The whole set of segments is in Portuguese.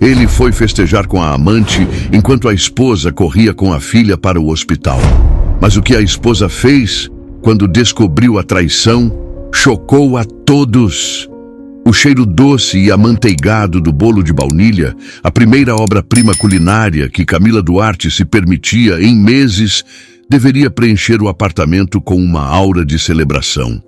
Ele foi festejar com a amante enquanto a esposa corria com a filha para o hospital. Mas o que a esposa fez, quando descobriu a traição, chocou a todos. O cheiro doce e amanteigado do bolo de baunilha, a primeira obra-prima culinária que Camila Duarte se permitia em meses, deveria preencher o apartamento com uma aura de celebração.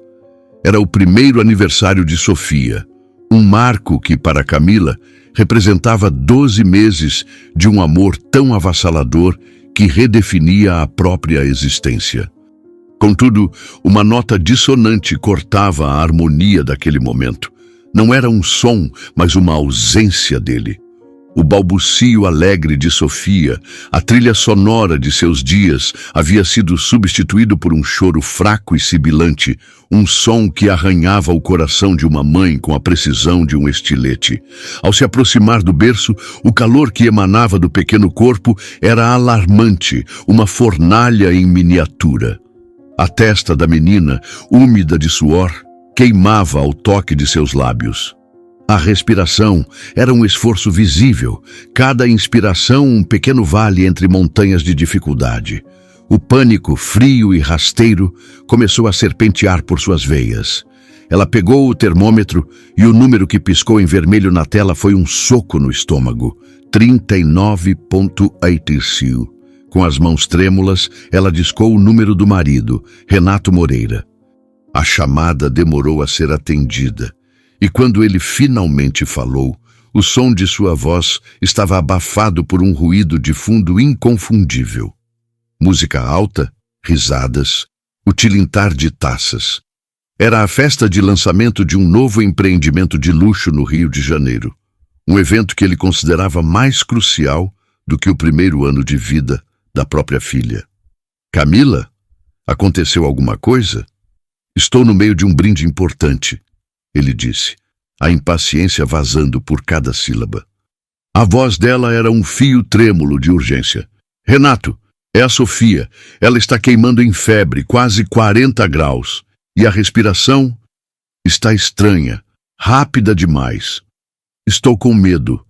Era o primeiro aniversário de Sofia, um marco que, para Camila, representava 12 meses de um amor tão avassalador que redefinia a própria existência. Contudo, uma nota dissonante cortava a harmonia daquele momento. Não era um som, mas uma ausência dele. O balbucio alegre de Sofia, a trilha sonora de seus dias, havia sido substituído por um choro fraco e sibilante, um som que arranhava o coração de uma mãe com a precisão de um estilete. Ao se aproximar do berço, o calor que emanava do pequeno corpo era alarmante, uma fornalha em miniatura. A testa da menina, úmida de suor, queimava ao toque de seus lábios. A respiração era um esforço visível, cada inspiração um pequeno vale entre montanhas de dificuldade. O pânico, frio e rasteiro, começou a serpentear por suas veias. Ela pegou o termômetro e o número que piscou em vermelho na tela foi um soco no estômago. 39,85. Com as mãos trêmulas, ela discou o número do marido, Renato Moreira. A chamada demorou a ser atendida. E quando ele finalmente falou, o som de sua voz estava abafado por um ruído de fundo inconfundível. Música alta, risadas, o tilintar de taças. Era a festa de lançamento de um novo empreendimento de luxo no Rio de Janeiro. Um evento que ele considerava mais crucial do que o primeiro ano de vida da própria filha. Camila, aconteceu alguma coisa? Estou no meio de um brinde importante, ele disse, a impaciência vazando por cada sílaba. A voz dela era um fio trêmulo de urgência. Renato, é a Sofia. Ela está queimando em febre, quase 40 graus. E a respiração está estranha, rápida demais. Estou com medo.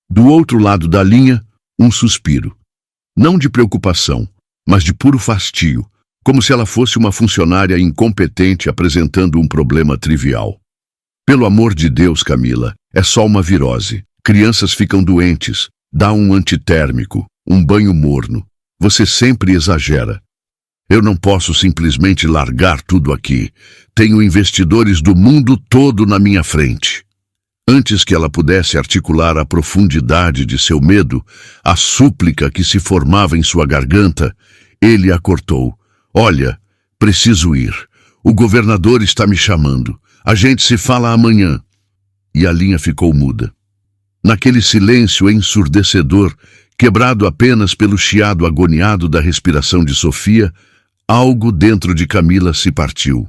Do outro lado da linha, um suspiro. Não de preocupação, mas de puro fastio, como se ela fosse uma funcionária incompetente apresentando um problema trivial. Pelo amor de Deus, Camila, é só uma virose. Crianças ficam doentes, dá um antitérmico, um banho morno. Você sempre exagera. Eu não posso simplesmente largar tudo aqui. Tenho investidores do mundo todo na minha frente. Antes que ela pudesse articular a profundidade de seu medo, a súplica que se formava em sua garganta, ele a cortou. Olha, preciso ir. O governador está me chamando. A gente se fala amanhã. E a linha ficou muda. Naquele silêncio ensurdecedor, quebrado apenas pelo chiado agoniado da respiração de Sofia, algo dentro de Camila se partiu.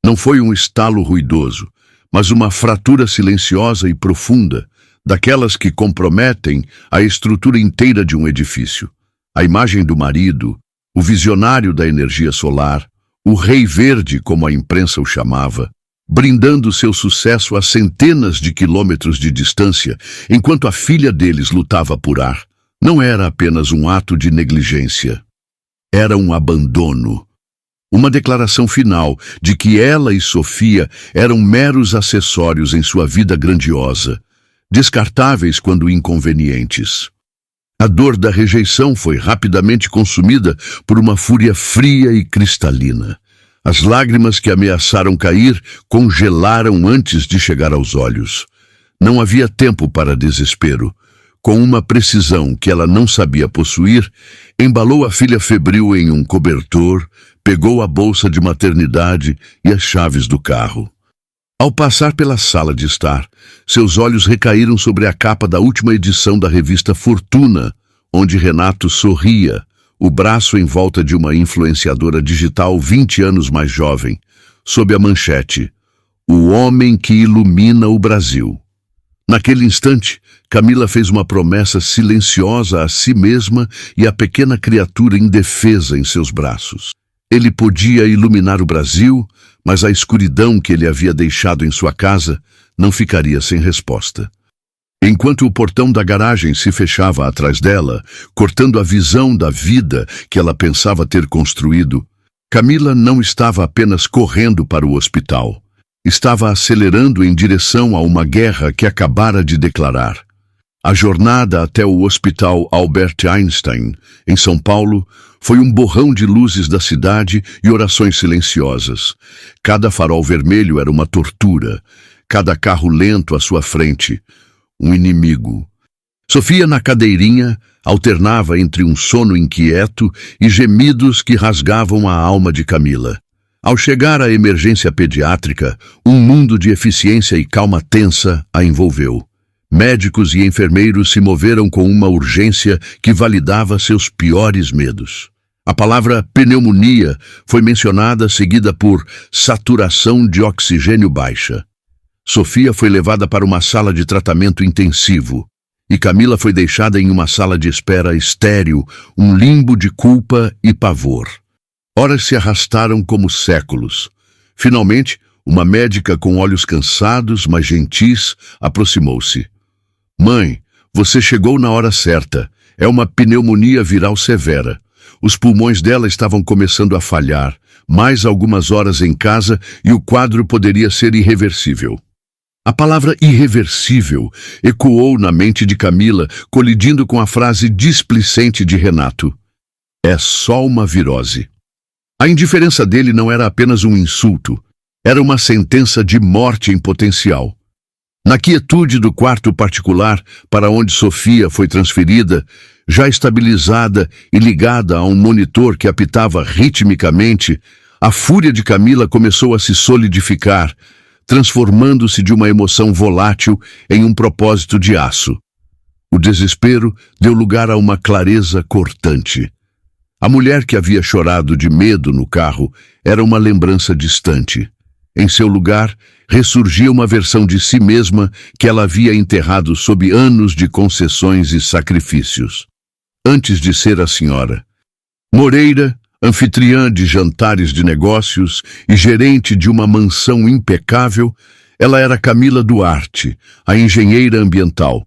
Não foi um estalo ruidoso, mas uma fratura silenciosa e profunda, daquelas que comprometem a estrutura inteira de um edifício. A imagem do marido, o visionário da energia solar, o Rei Verde, como a imprensa o chamava, brindando seu sucesso a centenas de quilômetros de distância, enquanto a filha deles lutava por ar, não era apenas um ato de negligência. Era um abandono. Uma declaração final de que ela e Sofia eram meros acessórios em sua vida grandiosa, descartáveis quando inconvenientes. A dor da rejeição foi rapidamente consumida por uma fúria fria e cristalina. As lágrimas que ameaçaram cair congelaram antes de chegar aos olhos. Não havia tempo para desespero. Com uma precisão que ela não sabia possuir, embalou a filha febril em um cobertor, pegou a bolsa de maternidade e as chaves do carro. Ao passar pela sala de estar, seus olhos recaíram sobre a capa da última edição da revista Fortuna, onde Renato sorria, o braço em volta de uma influenciadora digital 20 anos mais jovem, sob a manchete "O homem que ilumina o Brasil". Naquele instante, Camila fez uma promessa silenciosa a si mesma e à pequena criatura indefesa em seus braços. Ele podia iluminar o Brasil, mas a escuridão que ele havia deixado em sua casa não ficaria sem resposta. Enquanto o portão da garagem se fechava atrás dela, cortando a visão da vida que ela pensava ter construído, Camila não estava apenas correndo para o hospital. Estava acelerando em direção a uma guerra que acabara de declarar. A jornada até o Hospital Albert Einstein, em São Paulo, foi um borrão de luzes da cidade e orações silenciosas. Cada farol vermelho era uma tortura, cada carro lento à sua frente, um inimigo. Sofia, na cadeirinha, alternava entre um sono inquieto e gemidos que rasgavam a alma de Camila. Ao chegar à emergência pediátrica, um mundo de eficiência e calma tensa a envolveu. Médicos e enfermeiros se moveram com uma urgência que validava seus piores medos. A palavra pneumonia foi mencionada, seguida por saturação de oxigênio baixa. Sofia foi levada para uma sala de tratamento intensivo e Camila foi deixada em uma sala de espera estéril, um limbo de culpa e pavor. Horas se arrastaram como séculos. Finalmente, uma médica com olhos cansados, mas gentis, aproximou-se. Mãe, você chegou na hora certa. É uma pneumonia viral severa. Os pulmões dela estavam começando a falhar. Mais algumas horas em casa e o quadro poderia ser irreversível. A palavra irreversível ecoou na mente de Camila, colidindo com a frase displicente de Renato. É só uma virose. A indiferença dele não era apenas um insulto, era uma sentença de morte em potencial. Na quietude do quarto particular para onde Sofia foi transferida, já estabilizada e ligada a um monitor que apitava ritmicamente, a fúria de Camila começou a se solidificar, transformando-se de uma emoção volátil em um propósito de aço. O desespero deu lugar a uma clareza cortante. A mulher que havia chorado de medo no carro era uma lembrança distante. Em seu lugar, ressurgia uma versão de si mesma que ela havia enterrado sob anos de concessões e sacrifícios. Antes de ser a senhora Moreira, anfitriã de jantares de negócios e gerente de uma mansão impecável, ela era Camila Duarte, a engenheira ambiental,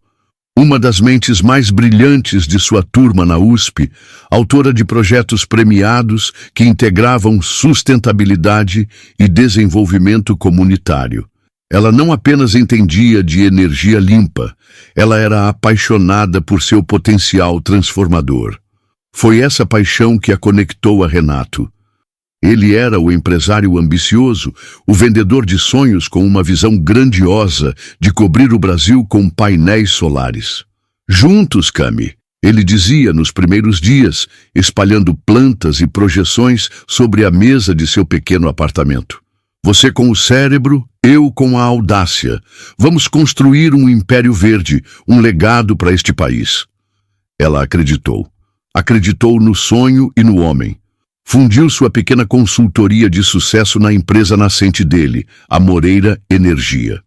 uma das mentes mais brilhantes de sua turma na USP, autora de projetos premiados que integravam sustentabilidade e desenvolvimento comunitário. Ela não apenas entendia de energia limpa, ela era apaixonada por seu potencial transformador. Foi essa paixão que a conectou a Renato. Ele era o empresário ambicioso, o vendedor de sonhos com uma visão grandiosa de cobrir o Brasil com painéis solares. Juntos, Cami, ele dizia nos primeiros dias, espalhando plantas e projeções sobre a mesa de seu pequeno apartamento. Você com o cérebro, eu com a audácia. Vamos construir um império verde, um legado para este país. Ela acreditou. Acreditou no sonho e no homem. Fundiu sua pequena consultoria de sucesso na empresa nascente dele, a Moreira Energia.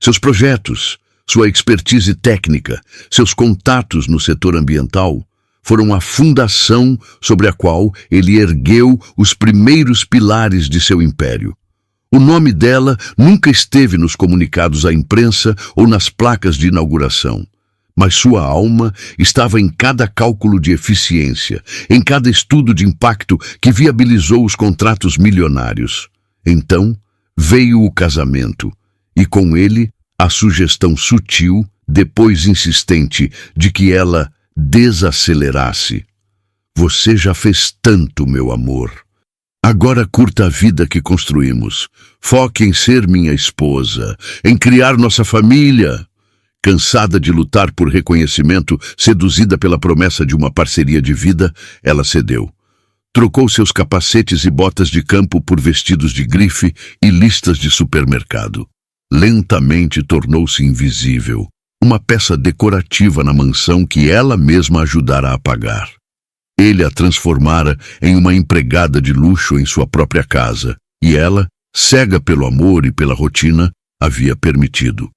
Seus projetos, sua expertise técnica, seus contatos no setor ambiental foram a fundação sobre a qual ele ergueu os primeiros pilares de seu império. O nome dela nunca esteve nos comunicados à imprensa ou nas placas de inauguração. Mas sua alma estava em cada cálculo de eficiência, em cada estudo de impacto que viabilizou os contratos milionários. Então, veio o casamento, e com ele, a sugestão sutil, depois insistente, de que ela desacelerasse. Você já fez tanto, meu amor. Agora curta a vida que construímos. Foque em ser minha esposa, em criar nossa família. Cansada de lutar por reconhecimento, seduzida pela promessa de uma parceria de vida, ela cedeu. Trocou seus capacetes e botas de campo por vestidos de grife e listas de supermercado. Lentamente tornou-se invisível, uma peça decorativa na mansão que ela mesma ajudara a apagar. Ele a transformara em uma empregada de luxo em sua própria casa, e ela, cega pelo amor e pela rotina, havia permitido.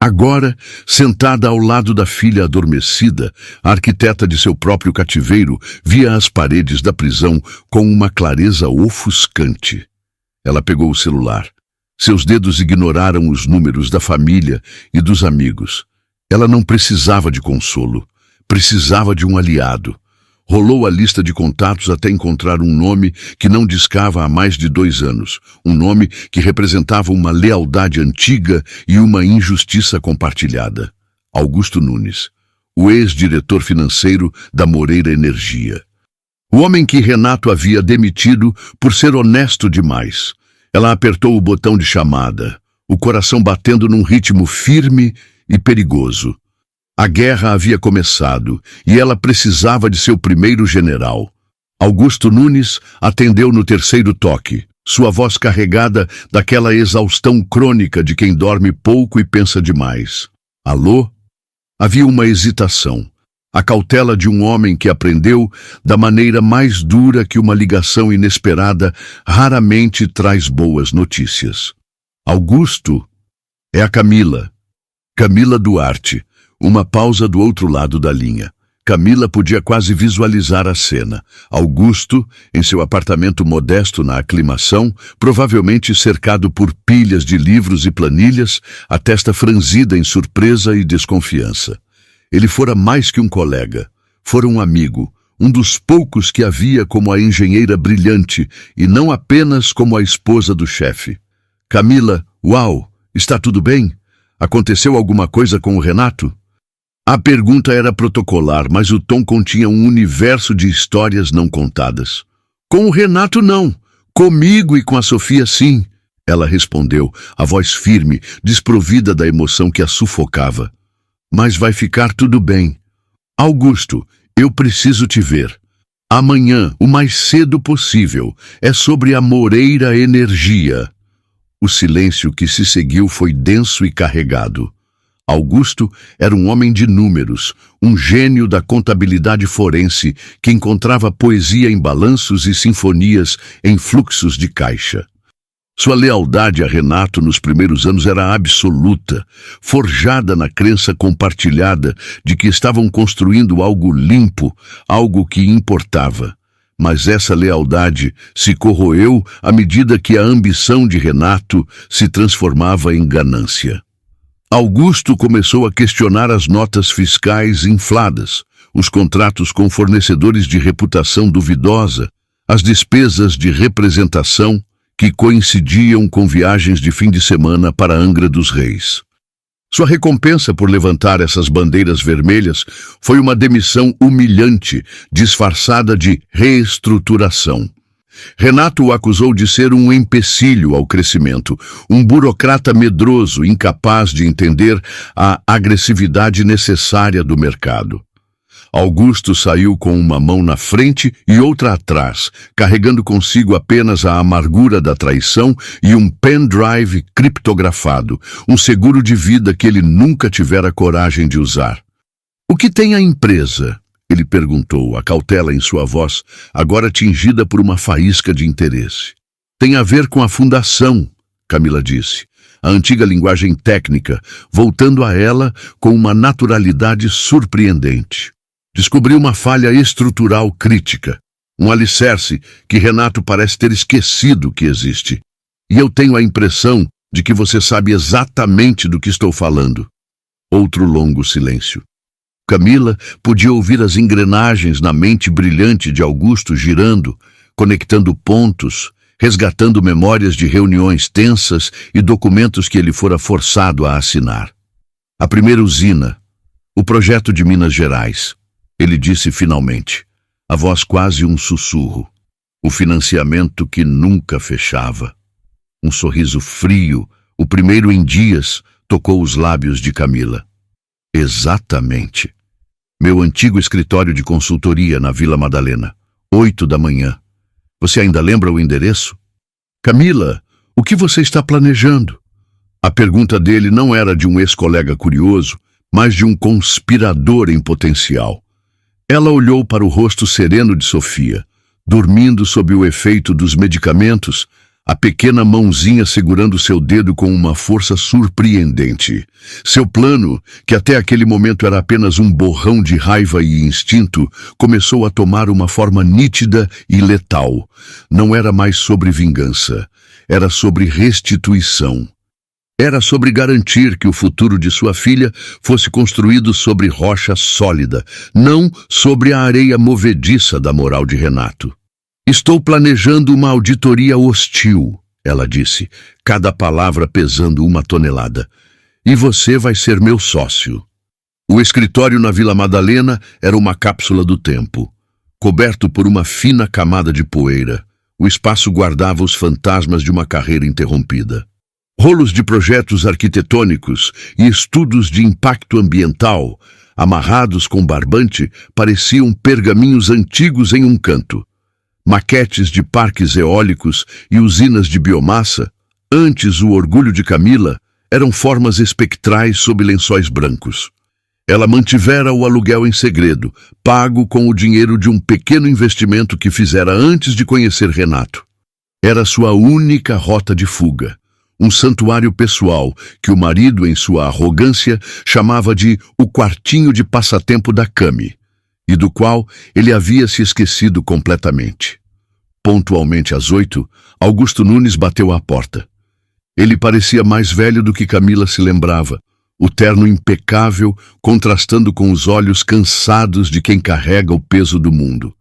Agora, sentada ao lado da filha adormecida, a arquiteta de seu próprio cativeiro via as paredes da prisão com uma clareza ofuscante. Ela pegou o celular. Seus dedos ignoraram os números da família e dos amigos. Ela não precisava de consolo, precisava de um aliado. Rolou a lista de contatos até encontrar um nome que não discava há mais de 2 anos. Um nome que representava uma lealdade antiga e uma injustiça compartilhada. Augusto Nunes, o ex-diretor financeiro da Moreira Energia. O homem que Renato havia demitido por ser honesto demais. Ela apertou o botão de chamada, o coração batendo num ritmo firme e perigoso. A guerra havia começado e ela precisava de seu primeiro general. Augusto Nunes atendeu no 3º toque, sua voz carregada daquela exaustão crônica de quem dorme pouco e pensa demais. Alô? Havia uma hesitação, a cautela de um homem que aprendeu da maneira mais dura que uma ligação inesperada raramente traz boas notícias. Augusto, é a Camila. Camila Duarte. Uma pausa do outro lado da linha. Camila podia quase visualizar a cena. Augusto, em seu apartamento modesto na Aclimação, provavelmente cercado por pilhas de livros e planilhas, a testa franzida em surpresa e desconfiança. Ele fora mais que um colega. Fora um amigo, um dos poucos que havia como a engenheira brilhante e não apenas como a esposa do chefe. Camila, uau, está tudo bem? Aconteceu alguma coisa com o Renato? A pergunta era protocolar, mas o tom continha um universo de histórias não contadas. Com o Renato, não. Comigo e com a Sofia, sim. Ela respondeu, a voz firme, desprovida da emoção que a sufocava. Mas vai ficar tudo bem. Augusto, eu preciso te ver. Amanhã, o mais cedo possível, é sobre a Moreira Energia. O silêncio que se seguiu foi denso e carregado. Augusto era um homem de números, um gênio da contabilidade forense que encontrava poesia em balanços e sinfonias em fluxos de caixa. Sua lealdade a Renato nos primeiros anos era absoluta, forjada na crença compartilhada de que estavam construindo algo limpo, algo que importava. Mas essa lealdade se corroeu à medida que a ambição de Renato se transformava em ganância. Augusto começou a questionar as notas fiscais infladas, os contratos com fornecedores de reputação duvidosa, as despesas de representação que coincidiam com viagens de fim de semana para Angra dos Reis. Sua recompensa por levantar essas bandeiras vermelhas foi uma demissão humilhante, disfarçada de reestruturação. Renato o acusou de ser um empecilho ao crescimento, um burocrata medroso, incapaz de entender a agressividade necessária do mercado. Augusto saiu com uma mão na frente e outra atrás, carregando consigo apenas a amargura da traição e um pendrive criptografado, um seguro de vida que ele nunca tivera coragem de usar. "O que tem a empresa?" ele perguntou, a cautela em sua voz, agora tingida por uma faísca de interesse. "Tem a ver com a fundação", Camila disse, a antiga linguagem técnica, voltando a ela com uma naturalidade surpreendente. Descobriu uma falha estrutural crítica, um alicerce que Renato parece ter esquecido que existe. E eu tenho a impressão de que você sabe exatamente do que estou falando. Outro longo silêncio. Camila podia ouvir as engrenagens na mente brilhante de Augusto girando, conectando pontos, resgatando memórias de reuniões tensas e documentos que ele fora forçado a assinar. A primeira usina, o projeto de Minas Gerais, ele disse finalmente, a voz quase um sussurro. O financiamento que nunca fechava. Um sorriso frio, o primeiro em dias, tocou os lábios de Camila. Exatamente. Meu antigo escritório de consultoria na Vila Madalena, 8 da manhã. Você ainda lembra o endereço? Camila, o que você está planejando? A pergunta dele não era de um ex-colega curioso, mas de um conspirador em potencial. Ela olhou para o rosto sereno de Sofia, dormindo sob o efeito dos medicamentos, a pequena mãozinha segurando seu dedo com uma força surpreendente. Seu plano, que até aquele momento era apenas um borrão de raiva e instinto, começou a tomar uma forma nítida e letal. Não era mais sobre vingança, era sobre restituição. Era sobre garantir que o futuro de sua filha fosse construído sobre rocha sólida, não sobre a areia movediça da moral de Renato. Estou planejando uma auditoria hostil, ela disse, cada palavra pesando 1 tonelada. E você vai ser meu sócio. O escritório na Vila Madalena era uma cápsula do tempo. Coberto por uma fina camada de poeira, o espaço guardava os fantasmas de uma carreira interrompida. Rolos de projetos arquitetônicos e estudos de impacto ambiental, amarrados com barbante, pareciam pergaminhos antigos em um canto. Maquetes de parques eólicos e usinas de biomassa, antes o orgulho de Camila, eram formas espectrais sob lençóis brancos. Ela mantivera o aluguel em segredo, pago com o dinheiro de um pequeno investimento que fizera antes de conhecer Renato. Era sua única rota de fuga. Um santuário pessoal que o marido, em sua arrogância, chamava de o quartinho de passatempo da Cami, e do qual ele havia se esquecido completamente. Pontualmente às 8, Augusto Nunes bateu à porta. Ele parecia mais velho do que Camila se lembrava, o terno impecável contrastando com os olhos cansados de quem carrega o peso do mundo.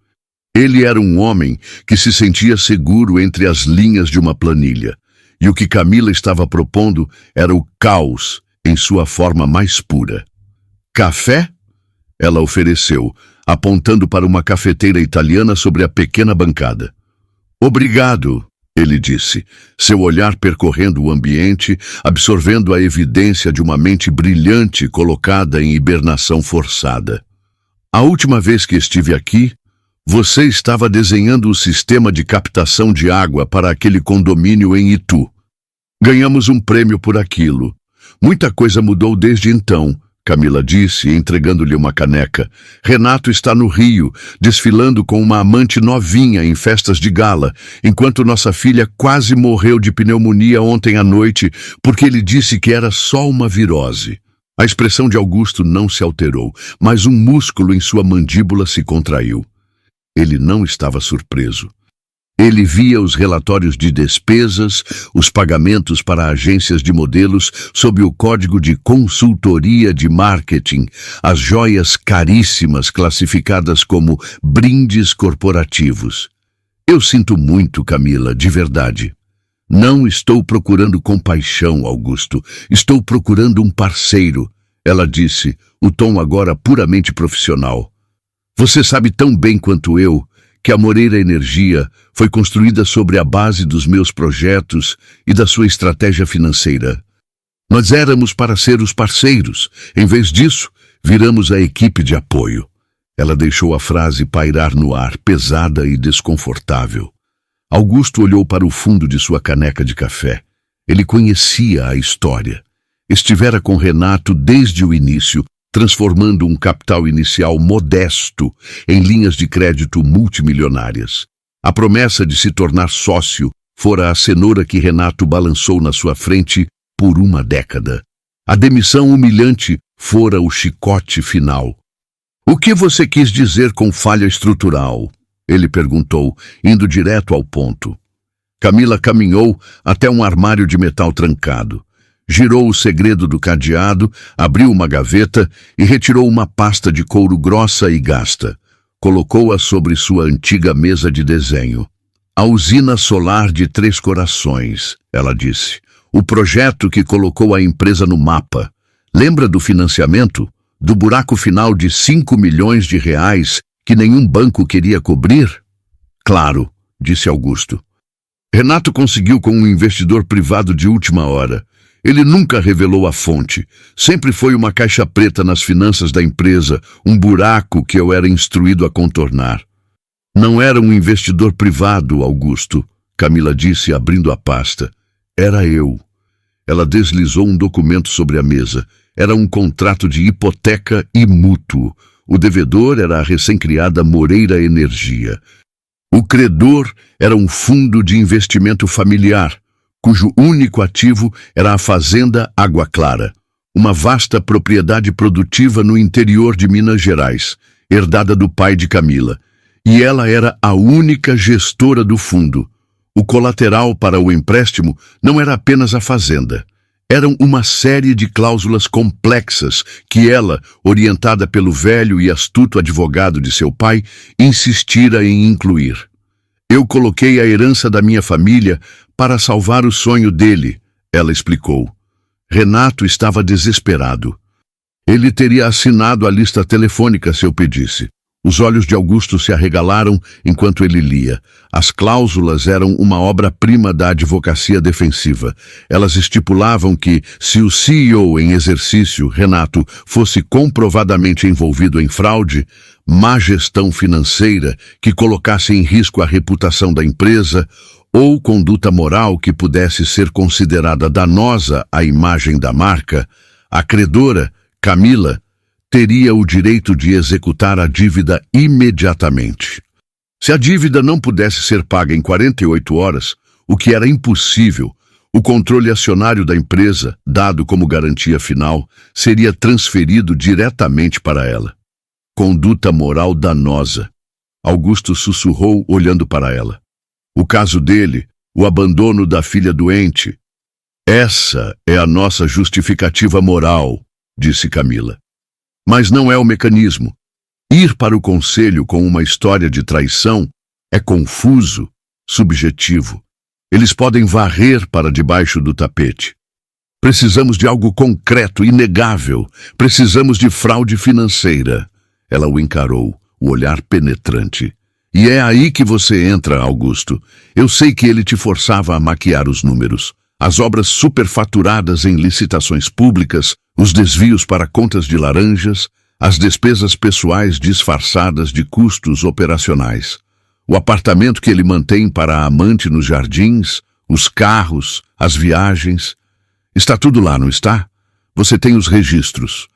Ele era um homem que se sentia seguro entre as linhas de uma planilha. E o que Camila estava propondo era o caos em sua forma mais pura. Café? Ela ofereceu, apontando para uma cafeteira italiana sobre a pequena bancada. Obrigado, ele disse, seu olhar percorrendo o ambiente, absorvendo a evidência de uma mente brilhante colocada em hibernação forçada. A última vez que estive aqui, você estava desenhando o sistema de captação de água para aquele condomínio em Itu. Ganhamos um prêmio por aquilo. Muita coisa mudou desde então, Camila disse, entregando-lhe uma caneca. Renato está no Rio, desfilando com uma amante novinha em festas de gala, enquanto nossa filha quase morreu de pneumonia ontem à noite porque ele disse que era só uma virose. A expressão de Augusto não se alterou, mas um músculo em sua mandíbula se contraiu. Ele não estava surpreso. Ele via os relatórios de despesas, os pagamentos para agências de modelos sob o código de consultoria de marketing, as joias caríssimas classificadas como brindes corporativos. Eu sinto muito, Camila, de verdade. Não estou procurando compaixão, Augusto. Estou procurando um parceiro, ela disse, o tom agora puramente profissional. Você sabe tão bem quanto eu que a Moreira Energia foi construída sobre a base dos meus projetos e da sua estratégia financeira. Nós éramos para ser os parceiros. Em vez disso, viramos a equipe de apoio. Ela deixou a frase pairar no ar, pesada e desconfortável. Augusto olhou para o fundo de sua caneca de café. Ele conhecia a história. Estivera com Renato desde o início, transformando um capital inicial modesto em linhas de crédito multimilionárias. A promessa de se tornar sócio fora a cenoura que Renato balançou na sua frente por 1 década. A demissão humilhante fora o chicote final. O que você quis dizer com falha estrutural? Ele perguntou, indo direto ao ponto. Camila caminhou até um armário de metal trancado. Girou o segredo do cadeado, abriu uma gaveta e retirou uma pasta de couro grossa e gasta. Colocou-a sobre sua antiga mesa de desenho. A usina solar de Três Corações, ela disse. O projeto que colocou a empresa no mapa. Lembra do financiamento? Do buraco final de 5 milhões de reais que nenhum banco queria cobrir? Claro, disse Augusto. Renato conseguiu com um investidor privado de última hora. Ele nunca revelou a fonte. Sempre foi uma caixa preta nas finanças da empresa, um buraco que eu era instruído a contornar. Não era um investidor privado, Augusto, Camila disse, abrindo a pasta. Era eu. Ela deslizou um documento sobre a mesa. Era um contrato de hipoteca e mútuo. O devedor era a recém-criada Moreira Energia. O credor era um fundo de investimento familiar, cujo único ativo era a fazenda Água Clara, uma vasta propriedade produtiva no interior de Minas Gerais, herdada do pai de Camila, e ela era a única gestora do fundo. O colateral para o empréstimo não era apenas a fazenda, Eram uma série de cláusulas complexas que ela, orientada pelo velho e astuto advogado de seu pai, insistira em incluir. Eu coloquei a herança da minha família para salvar o sonho dele, ela explicou. Renato estava desesperado. Ele teria assinado a lista telefônica se eu pedisse. Os olhos de Augusto se arregalaram enquanto ele lia. As cláusulas eram uma obra-prima da advocacia defensiva. Elas estipulavam que, se o CEO em exercício, Renato, fosse comprovadamente envolvido em fraude, má gestão financeira que colocasse em risco a reputação da empresa ou conduta moral que pudesse ser considerada danosa à imagem da marca, a credora, Camila, teria o direito de executar a dívida imediatamente. Se a dívida não pudesse ser paga em 48 horas, o que era impossível, o controle acionário da empresa, dado como garantia final, seria transferido diretamente para ela. Conduta moral danosa. Augusto sussurrou olhando para ela. O caso dele, o abandono da filha doente. Essa é a nossa justificativa moral, disse Camila. Mas não é o mecanismo. Ir para o conselho com uma história de traição é confuso, subjetivo. Eles podem varrer para debaixo do tapete. Precisamos de algo concreto, inegável. Precisamos de fraude financeira. Ela o encarou, o olhar penetrante. E é aí que você entra, Augusto. Eu sei que ele te forçava a maquiar os números. As obras superfaturadas em licitações públicas, os desvios para contas de laranjas, as despesas pessoais disfarçadas de custos operacionais. O apartamento que ele mantém para a amante nos jardins, os carros, as viagens. Está tudo lá, não está? Você tem os registros.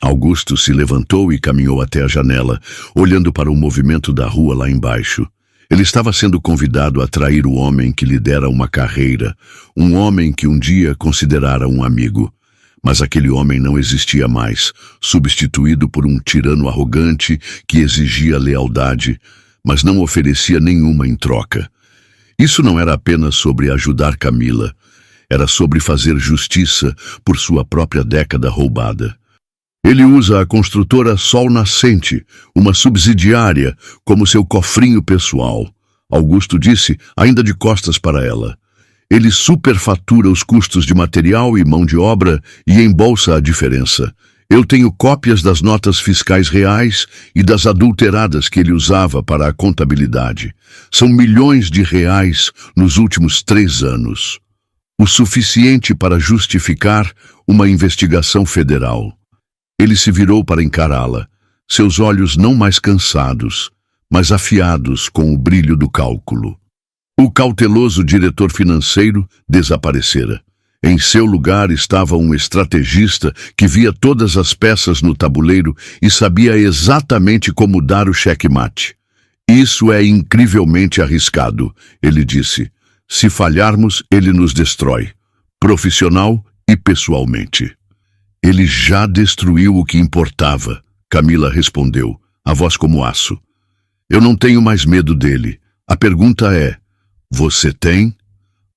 Augusto se levantou e caminhou até a janela, olhando para o movimento da rua lá embaixo. Ele estava sendo convidado a trair o homem que lhe dera uma carreira, um homem que um dia considerara um amigo. Mas aquele homem não existia mais, substituído por um tirano arrogante que exigia lealdade, mas não oferecia nenhuma em troca. Isso não era apenas sobre ajudar Camila, era sobre fazer justiça por sua própria década roubada. Ele usa a construtora Sol Nascente, uma subsidiária, como seu cofrinho pessoal. Augusto disse, ainda de costas para ela. Ele superfatura os custos de material e mão de obra e embolsa a diferença. Eu tenho cópias das notas fiscais reais e das adulteradas que ele usava para a contabilidade. São milhões de reais nos últimos 3 anos. O suficiente para justificar uma investigação federal. Ele se virou para encará-la, seus olhos não mais cansados, mas afiados com o brilho do cálculo. O cauteloso diretor financeiro desaparecera. Em seu lugar estava um estrategista que via todas as peças no tabuleiro e sabia exatamente como dar o checkmate. Isso é incrivelmente arriscado, ele disse. Se falharmos, ele nos destrói, profissional e pessoalmente. Ele já destruiu o que importava, Camila respondeu, a voz como aço. Eu não tenho mais medo dele. A pergunta é, você tem?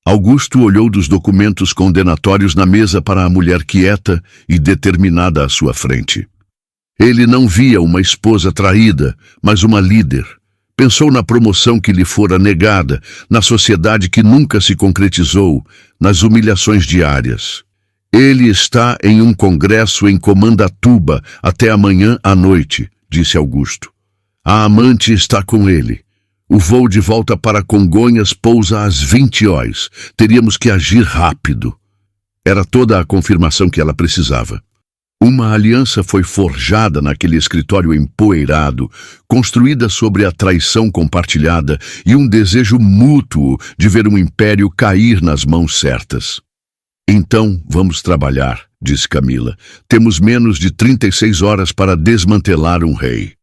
Augusto olhou dos documentos condenatórios na mesa para a mulher quieta e determinada à sua frente. Ele não via uma esposa traída, mas uma líder. Pensou na promoção que lhe fora negada, na sociedade que nunca se concretizou, nas humilhações diárias. Ele está em um congresso em Comandatuba até amanhã à noite, disse Augusto. A amante está com ele. O voo de volta para Congonhas pousa às 20 horas. Teríamos que agir rápido. Era toda a confirmação que ela precisava. Uma aliança foi forjada naquele escritório empoeirado, construída sobre a traição compartilhada e um desejo mútuo de ver um império cair nas mãos certas. Então, vamos trabalhar, disse Camila. Temos menos de 36 horas para desmantelar um rei.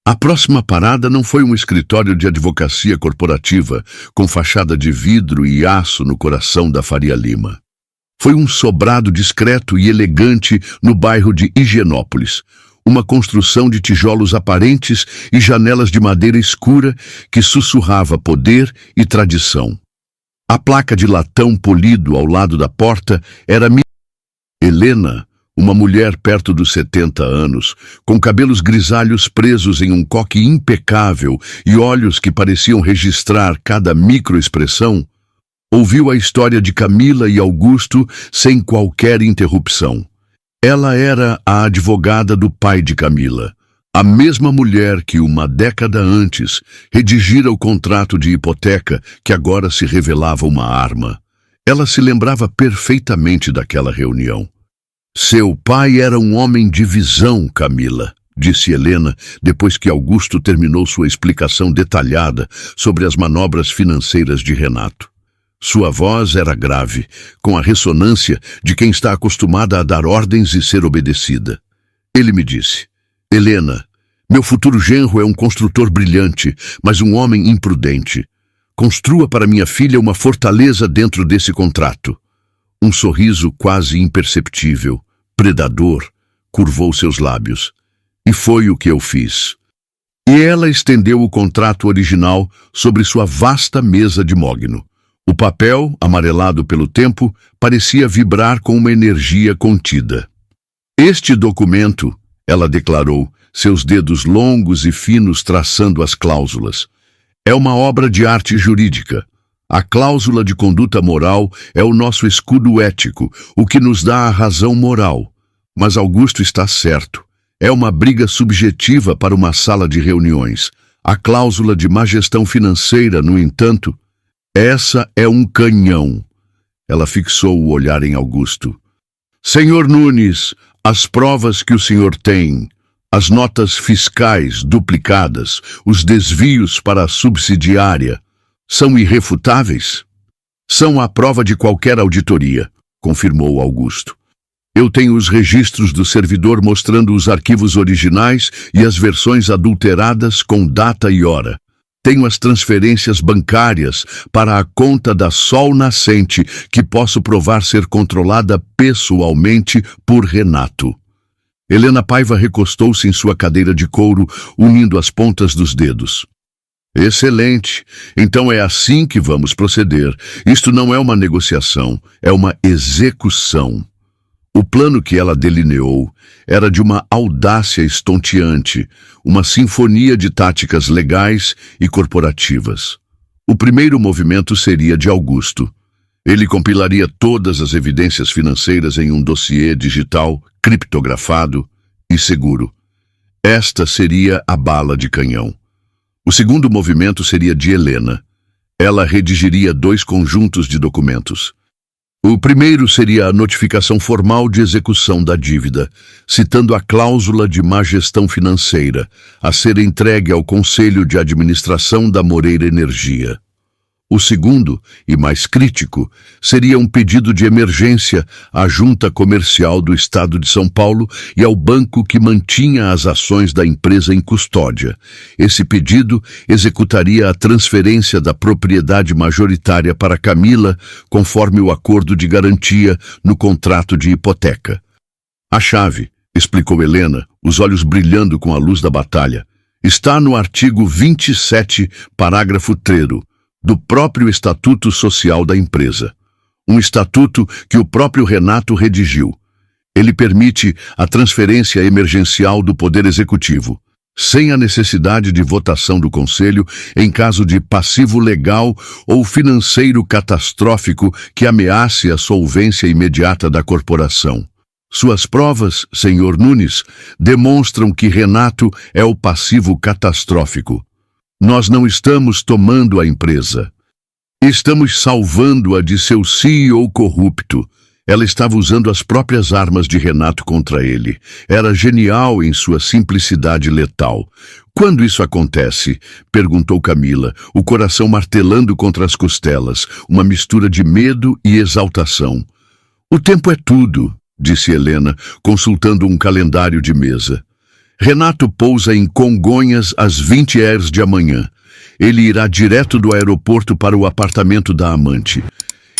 A próxima parada não foi um escritório de advocacia corporativa, com fachada de vidro e aço no coração da Faria Lima. Foi um sobrado discreto e elegante no bairro de Higienópolis, uma construção de tijolos aparentes e janelas de madeira escura que sussurrava poder e tradição. A placa de latão polido ao lado da porta era Helena, uma mulher perto dos 70 anos, com cabelos grisalhos presos em um coque impecável e olhos que pareciam registrar cada microexpressão, ouviu a história de Camila e Augusto sem qualquer interrupção. Ela era a advogada do pai de Camila, a mesma mulher que uma década antes redigira o contrato de hipoteca que agora se revelava uma arma. Ela se lembrava perfeitamente daquela reunião. Seu pai era um homem de visão, Camila, disse Helena, depois que Augusto terminou sua explicação detalhada sobre as manobras financeiras de Renato. Sua voz era grave, com a ressonância de quem está acostumada a dar ordens e ser obedecida. Ele me disse: Helena, meu futuro genro é um construtor brilhante, mas um homem imprudente. Construa para minha filha uma fortaleza dentro desse contrato. Um sorriso quase imperceptível, predador, curvou seus lábios. E foi o que eu fiz. E ela estendeu o contrato original sobre sua vasta mesa de mogno. O papel, amarelado pelo tempo, parecia vibrar com uma energia contida. Este documento, ela declarou, seus dedos longos e finos traçando as cláusulas, é uma obra de arte jurídica. A cláusula de conduta moral é o nosso escudo ético, o que nos dá a razão moral. Mas Augusto está certo. É uma briga subjetiva para uma sala de reuniões. A cláusula de má gestão financeira, no entanto, essa é um canhão. Ela fixou o olhar em Augusto. Senhor Nunes, as provas que o senhor tem, as notas fiscais duplicadas, os desvios para a subsidiária, são irrefutáveis? São a prova de qualquer auditoria, confirmou Augusto. Eu tenho os registros do servidor mostrando os arquivos originais e as versões adulteradas com data e hora. Tenho as transferências bancárias para a conta da Sol Nascente, que posso provar ser controlada pessoalmente por Renato. Helena Paiva recostou-se em sua cadeira de couro, unindo as pontas dos dedos. Excelente. Então é assim que vamos proceder. Isto não é uma negociação, é uma execução. O plano que ela delineou era de uma audácia estonteante, uma sinfonia de táticas legais e corporativas. O primeiro movimento seria de Augusto. Ele compilaria todas as evidências financeiras em um dossiê digital, criptografado e seguro. Esta seria a bala de canhão. O segundo movimento seria de Helena. Ela redigiria 2 conjuntos de documentos. O primeiro seria a notificação formal de execução da dívida, citando a cláusula de má gestão financeira, a ser entregue ao Conselho de Administração da Moreira Energia. O segundo, e mais crítico, seria um pedido de emergência à Junta Comercial do Estado de São Paulo e ao banco que mantinha as ações da empresa em custódia. Esse pedido executaria a transferência da propriedade majoritária para Camila, conforme o acordo de garantia no contrato de hipoteca. A chave, explicou Helena, os olhos brilhando com a luz da batalha, está no artigo 27, parágrafo 3º, do próprio Estatuto Social da empresa. Um estatuto que o próprio Renato redigiu. Ele permite a transferência emergencial do Poder Executivo, sem a necessidade de votação do Conselho em caso de passivo legal ou financeiro catastrófico que ameace a solvência imediata da corporação. Suas provas, senhor Nunes, demonstram que Renato é o passivo catastrófico. Nós não estamos tomando a empresa. Estamos salvando-a de seu CEO corrupto. Ela estava usando as próprias armas de Renato contra ele. Era genial em sua simplicidade letal. Quando isso acontece? Perguntou Camila, o coração martelando contra as costelas, uma mistura de medo e exaltação. O tempo é tudo, disse Helena, consultando um calendário de mesa. Renato pousa em Congonhas às 20h de amanhã. Ele irá direto do aeroporto para o apartamento da amante.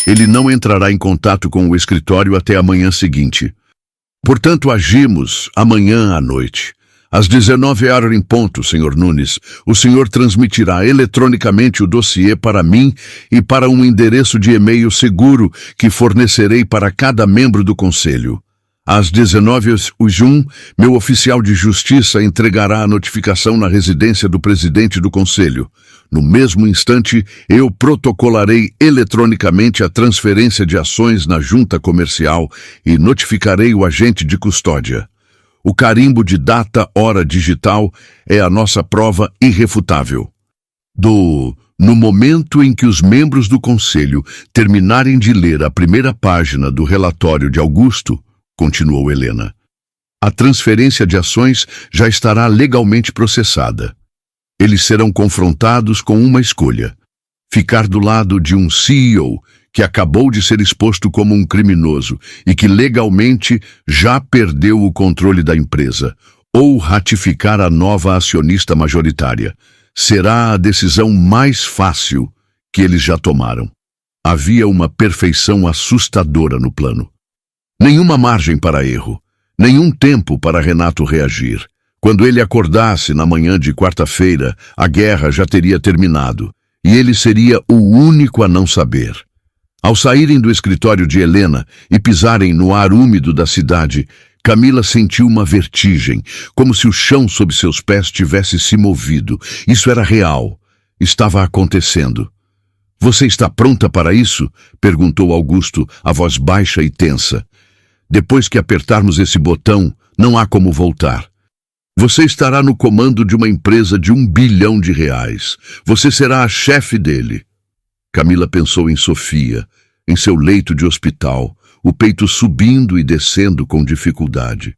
Ele não entrará em contato com o escritório até a manhã seguinte. Portanto, agimos amanhã à noite. Às 19h em ponto, senhor Nunes, o senhor transmitirá eletronicamente o dossiê para mim e para um endereço de e-mail seguro que fornecerei para cada membro do conselho. Às 19h01, meu oficial de justiça entregará a notificação na residência do presidente do conselho. No mesmo instante, eu protocolarei eletronicamente a transferência de ações na junta comercial e notificarei o agente de custódia. O carimbo de data hora digital é a nossa prova irrefutável. No momento em que os membros do conselho terminarem de ler a primeira página do relatório de Augusto, continuou Helena, a transferência de ações já estará legalmente processada. Eles serão confrontados com uma escolha: ficar do lado de um CEO que acabou de ser exposto como um criminoso e que legalmente já perdeu o controle da empresa, ou ratificar a nova acionista majoritária. Será a decisão mais fácil que eles já tomaram. Havia uma perfeição assustadora no plano. Nenhuma margem para erro, nenhum tempo para Renato reagir. Quando ele acordasse na manhã de quarta-feira, a guerra já teria terminado, e ele seria o único a não saber. Ao saírem do escritório de Helena e pisarem no ar úmido da cidade, Camila sentiu uma vertigem, como se o chão sob seus pés tivesse se movido. Isso era real. Estava acontecendo. "Você está pronta para isso?" perguntou Augusto, a voz baixa e tensa. "Depois que apertarmos esse botão, não há como voltar. Você estará no comando de uma empresa de R$1 bilhão. Você será a chefe dele." Camila pensou em Sofia, em seu leito de hospital, o peito subindo e descendo com dificuldade.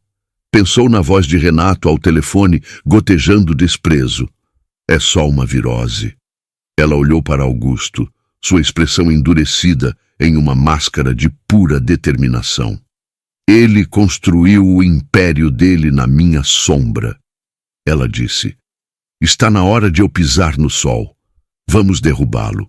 Pensou na voz de Renato ao telefone, gotejando desprezo. "É só uma virose." Ela olhou para Augusto, sua expressão endurecida em uma máscara de pura determinação. "Ele construiu o império dele na minha sombra." Ela disse: "Está na hora de eu pisar no sol. Vamos derrubá-lo."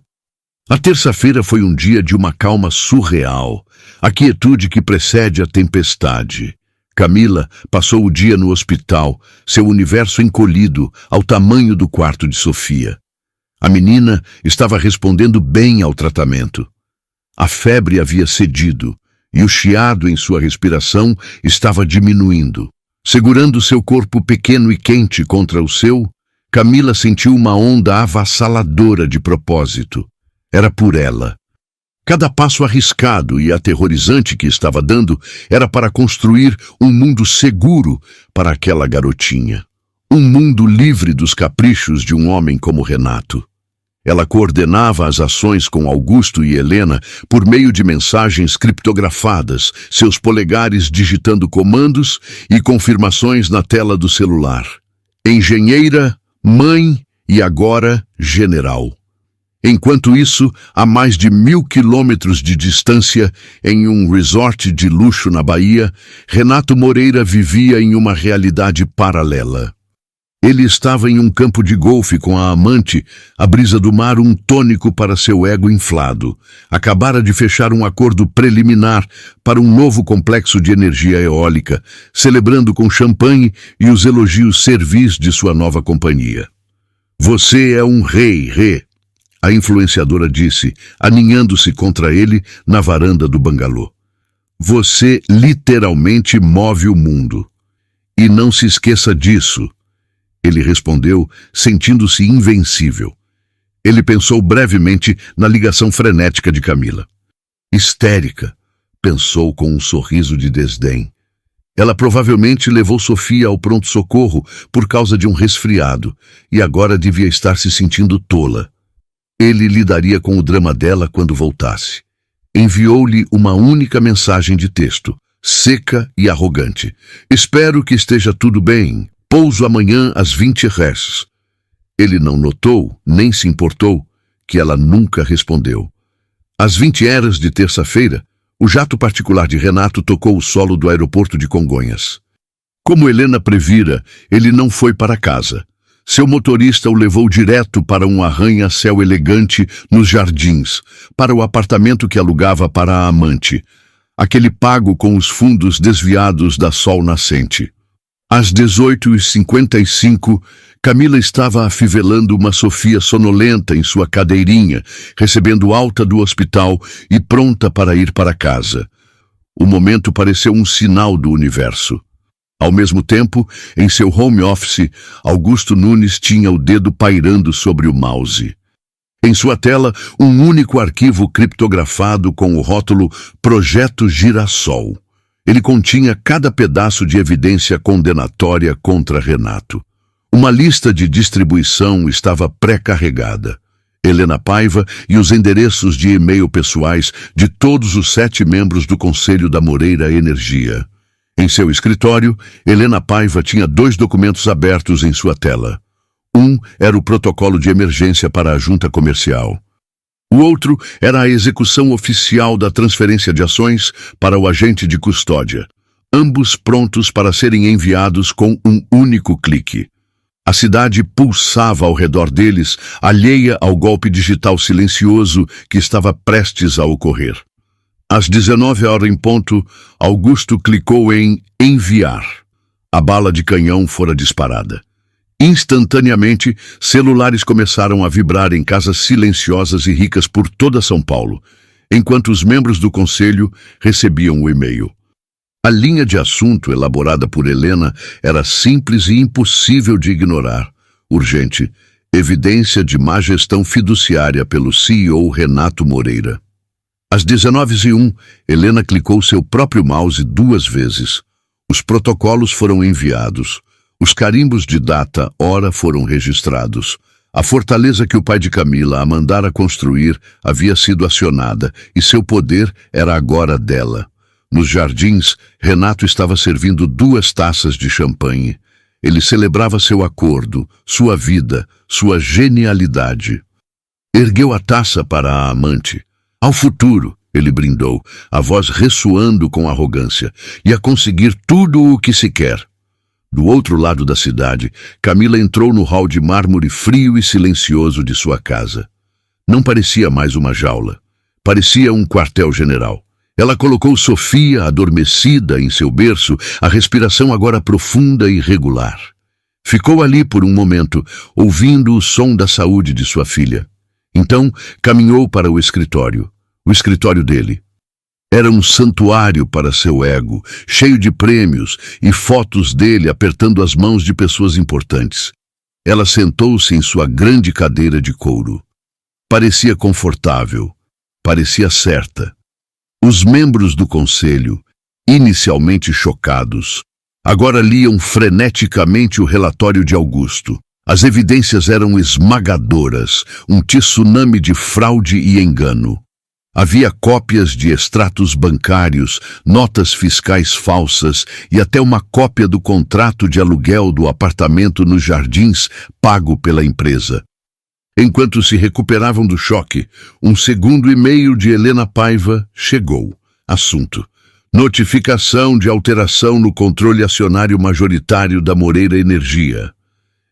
A terça-feira foi um dia de uma calma surreal, a quietude que precede a tempestade. Camila passou o dia no hospital, seu universo encolhido ao tamanho do quarto de Sofia. A menina estava respondendo bem ao tratamento. A febre havia cedido e o chiado em sua respiração estava diminuindo. Segurando seu corpo pequeno e quente contra o seu, Camila sentiu uma onda avassaladora de propósito. Era por ela. Cada passo arriscado e aterrorizante que estava dando era para construir um mundo seguro para aquela garotinha. Um mundo livre dos caprichos de um homem como Renato. Ela coordenava as ações com Augusto e Helena por meio de mensagens criptografadas, seus polegares digitando comandos e confirmações na tela do celular. Engenheira, mãe e agora general. Enquanto isso, a mais de 1.000 quilômetros de distância, em um resort de luxo na Bahia, Renato Moreira vivia em uma realidade paralela. Ele estava em um campo de golfe com a amante, a brisa do mar um tônico para seu ego inflado. Acabara de fechar um acordo preliminar para um novo complexo de energia eólica, celebrando com champanhe e os elogios servis de sua nova companhia. "Você é um rei, Rê", a influenciadora disse, aninhando-se contra ele na varanda do bangalô. "Você literalmente move o mundo. E não se esqueça disso." Ele respondeu, sentindo-se invencível. Ele pensou brevemente na ligação frenética de Camila. Histérica, pensou com um sorriso de desdém. Ela provavelmente levou Sofia ao pronto-socorro por causa de um resfriado e agora devia estar se sentindo tola. Ele lidaria com o drama dela quando voltasse. Enviou-lhe uma única mensagem de texto, seca e arrogante. "Espero que esteja tudo bem. Pouso amanhã às 20h." Ele não notou, nem se importou, que ela nunca respondeu. Às 20h de terça-feira, o jato particular de Renato tocou o solo do aeroporto de Congonhas. Como Helena previra, ele não foi para casa. Seu motorista o levou direto para um arranha-céu elegante nos jardins, para o apartamento que alugava para a amante, aquele pago com os fundos desviados da sol nascente. Às 18h55, Camila estava afivelando uma Sofia sonolenta em sua cadeirinha, recebendo alta do hospital e pronta para ir para casa. O momento pareceu um sinal do universo. Ao mesmo tempo, em seu home office, Augusto Nunes tinha o dedo pairando sobre o mouse. Em sua tela, um único arquivo criptografado com o rótulo Projeto Girassol. Ele continha cada pedaço de evidência condenatória contra Renato. Uma lista de distribuição estava pré-carregada. Helena Paiva e os endereços de e-mail pessoais de todos os 7 membros do Conselho da Moreira Energia. Em seu escritório, Helena Paiva tinha 2 documentos abertos em sua tela. Um era o protocolo de emergência para a junta comercial. O outro era a execução oficial da transferência de ações para o agente de custódia, ambos prontos para serem enviados com um único clique. A cidade pulsava ao redor deles, alheia ao golpe digital silencioso que estava prestes a ocorrer. Às 19h em ponto, Augusto clicou em enviar. A bala de canhão fora disparada. Instantaneamente, celulares começaram a vibrar em casas silenciosas e ricas por toda São Paulo, enquanto os membros do conselho recebiam o e-mail. A linha de assunto elaborada por Helena era simples e impossível de ignorar. Urgente. Evidência de má gestão fiduciária pelo CEO Renato Moreira. Às 19h01, Helena clicou seu próprio mouse 2 vezes. Os protocolos foram enviados. Os carimbos de data, hora foram registrados. A fortaleza que o pai de Camila a mandara construir havia sido acionada e seu poder era agora dela. Nos jardins, Renato estava servindo 2 taças de champanhe. Ele celebrava seu acordo, sua vida, sua genialidade. Ergueu a taça para a amante. Ao futuro, ele brindou, a voz ressoando com arrogância, e a conseguir tudo o que se quer. Do outro lado da cidade, Camila entrou no hall de mármore frio e silencioso de sua casa. Não parecia mais uma jaula. Parecia um quartel-general. Ela colocou Sofia adormecida em seu berço, a respiração agora profunda e regular. Ficou ali por um momento, ouvindo o som da saúde de sua filha. Então, caminhou para o escritório dele. Era um santuário para seu ego, cheio de prêmios e fotos dele apertando as mãos de pessoas importantes. Ela sentou-se em sua grande cadeira de couro. Parecia confortável, parecia certa. Os membros do conselho, inicialmente chocados, agora liam freneticamente o relatório de Augusto. As evidências eram esmagadoras, um tsunami de fraude e engano. Havia cópias de extratos bancários, notas fiscais falsas e até uma cópia do contrato de aluguel do apartamento nos Jardins pago pela empresa. Enquanto se recuperavam do choque, um segundo e-mail de Helena Paiva chegou. Assunto: notificação de alteração no controle acionário majoritário da Moreira Energia.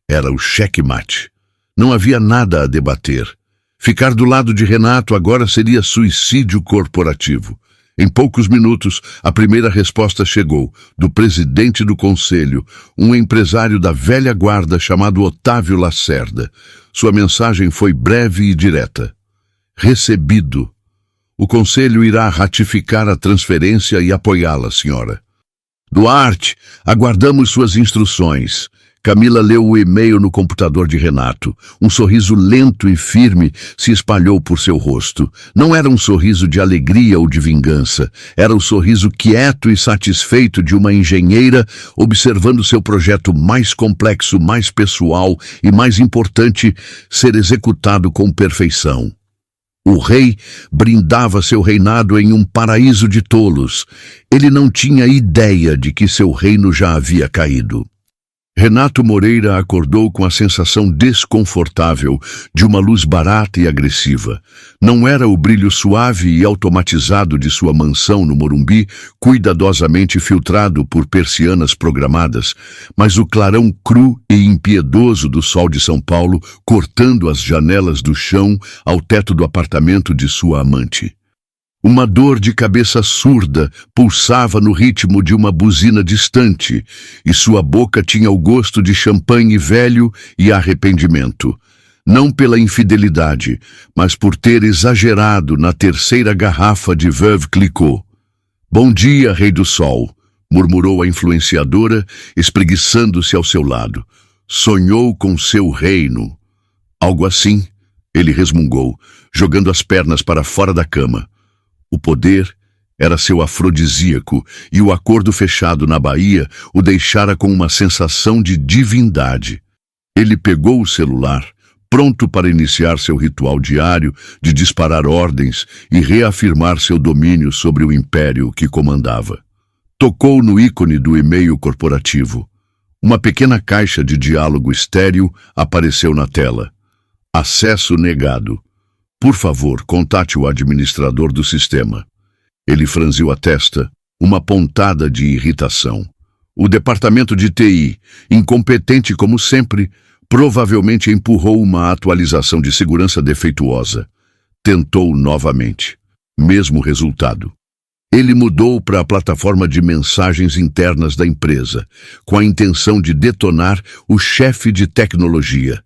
Era o checkmate. Não havia nada a debater. Ficar do lado de Renato agora seria suicídio corporativo. Em poucos minutos, a primeira resposta chegou, do presidente do conselho, um empresário da velha guarda chamado Otávio Lacerda. Sua mensagem foi breve e direta. Recebido. O conselho irá ratificar a transferência e apoiá-la, senhora. Duarte, aguardamos suas instruções. Camila leu o e-mail no computador de Renato. Um sorriso lento e firme se espalhou por seu rosto. Não era um sorriso de alegria ou de vingança. Era o sorriso quieto e satisfeito de uma engenheira observando seu projeto mais complexo, mais pessoal e, mais importante, ser executado com perfeição. O rei brindava seu reinado em um paraíso de tolos. Ele não tinha ideia de que seu reino já havia caído. Renato Moreira acordou com a sensação desconfortável de uma luz barata e agressiva. Não era o brilho suave e automatizado de sua mansão no Morumbi, cuidadosamente filtrado por persianas programadas, mas o clarão cru e impiedoso do sol de São Paulo cortando as janelas do chão ao teto do apartamento de sua amante. Uma dor de cabeça surda pulsava no ritmo de uma buzina distante, e sua boca tinha o gosto de champanhe velho e arrependimento. Não pela infidelidade, mas por ter exagerado na terceira garrafa de Veuve Clicquot. Bom dia, Rei do Sol, murmurou a influenciadora, espreguiçando-se ao seu lado. Sonhou com seu reino. Algo assim, ele resmungou, jogando as pernas para fora da cama. O poder era seu afrodisíaco e o acordo fechado na Bahia o deixara com uma sensação de divindade. Ele pegou o celular, pronto para iniciar seu ritual diário de disparar ordens e reafirmar seu domínio sobre o império que comandava. Tocou no ícone do e-mail corporativo. Uma pequena caixa de diálogo estéril apareceu na tela. Acesso negado. Por favor, contate o administrador do sistema. Ele franziu a testa, uma pontada de irritação. O departamento de TI, incompetente como sempre, provavelmente empurrou uma atualização de segurança defeituosa. Tentou novamente. Mesmo resultado. Ele mudou para a plataforma de mensagens internas da empresa, com a intenção de detonar o chefe de tecnologia.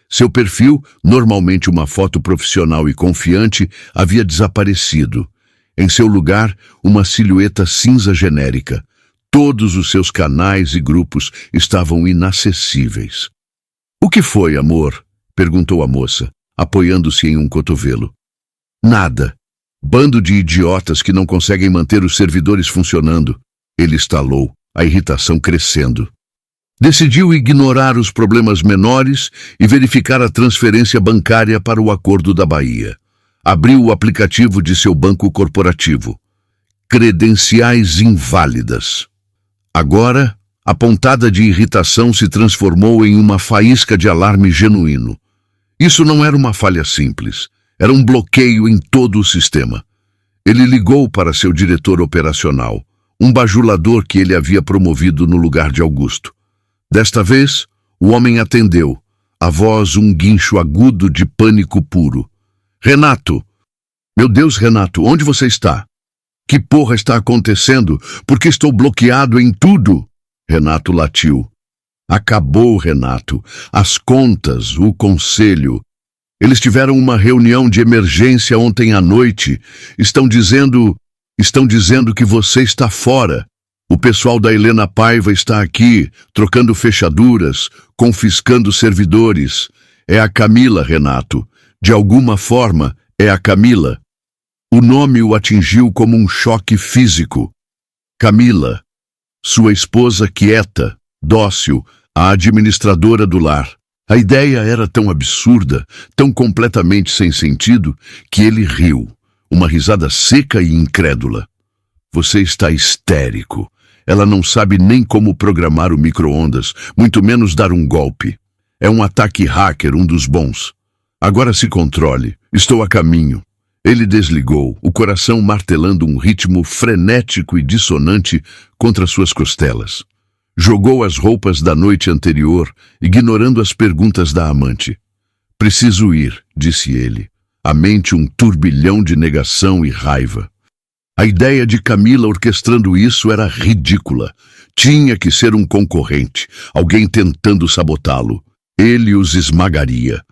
Seu perfil, normalmente uma foto profissional e confiante, havia desaparecido. Em seu lugar, uma silhueta cinza genérica. Todos os seus canais e grupos estavam inacessíveis. O que foi, amor? Perguntou a moça, apoiando-se em um cotovelo. Nada. Bando de idiotas que não conseguem manter os servidores funcionando. Ele estalou, a irritação crescendo. Decidiu ignorar os problemas menores e verificar a transferência bancária para o acordo da Bahia. Abriu o aplicativo de seu banco corporativo. Credenciais inválidas. Agora, a pontada de irritação se transformou em uma faísca de alarme genuíno. Isso não era uma falha simples. Era um bloqueio em todo o sistema. Ele ligou para seu diretor operacional, um bajulador que ele havia promovido no lugar de Augusto. Desta vez, o homem atendeu, a voz um guincho agudo de pânico puro. Renato! Meu Deus, Renato, onde você está? Que porra está acontecendo? Porque estou bloqueado em tudo? Renato latiu. Acabou, Renato. As contas, o conselho. Eles tiveram uma reunião de emergência ontem à noite. Estão dizendo que você está fora. O pessoal da Helena Paiva está aqui, trocando fechaduras, confiscando servidores. É a Camila, Renato. De alguma forma, é a Camila. O nome o atingiu como um choque físico. Camila, sua esposa quieta, dócil, a administradora do lar. A ideia era tão absurda, tão completamente sem sentido, que ele riu, uma risada seca e incrédula. Você está histérico. Ela não sabe nem como programar o micro-ondas, muito menos dar um golpe. É um ataque hacker, um dos bons. Agora se controle. Estou a caminho. Ele desligou, o coração martelando um ritmo frenético e dissonante contra suas costelas. Jogou as roupas da noite anterior, ignorando as perguntas da amante. Preciso ir, disse ele, a mente um turbilhão de negação e raiva. A ideia de Camila orquestrando isso era ridícula. Tinha que ser um concorrente, alguém tentando sabotá-lo. Ele os esmagaria.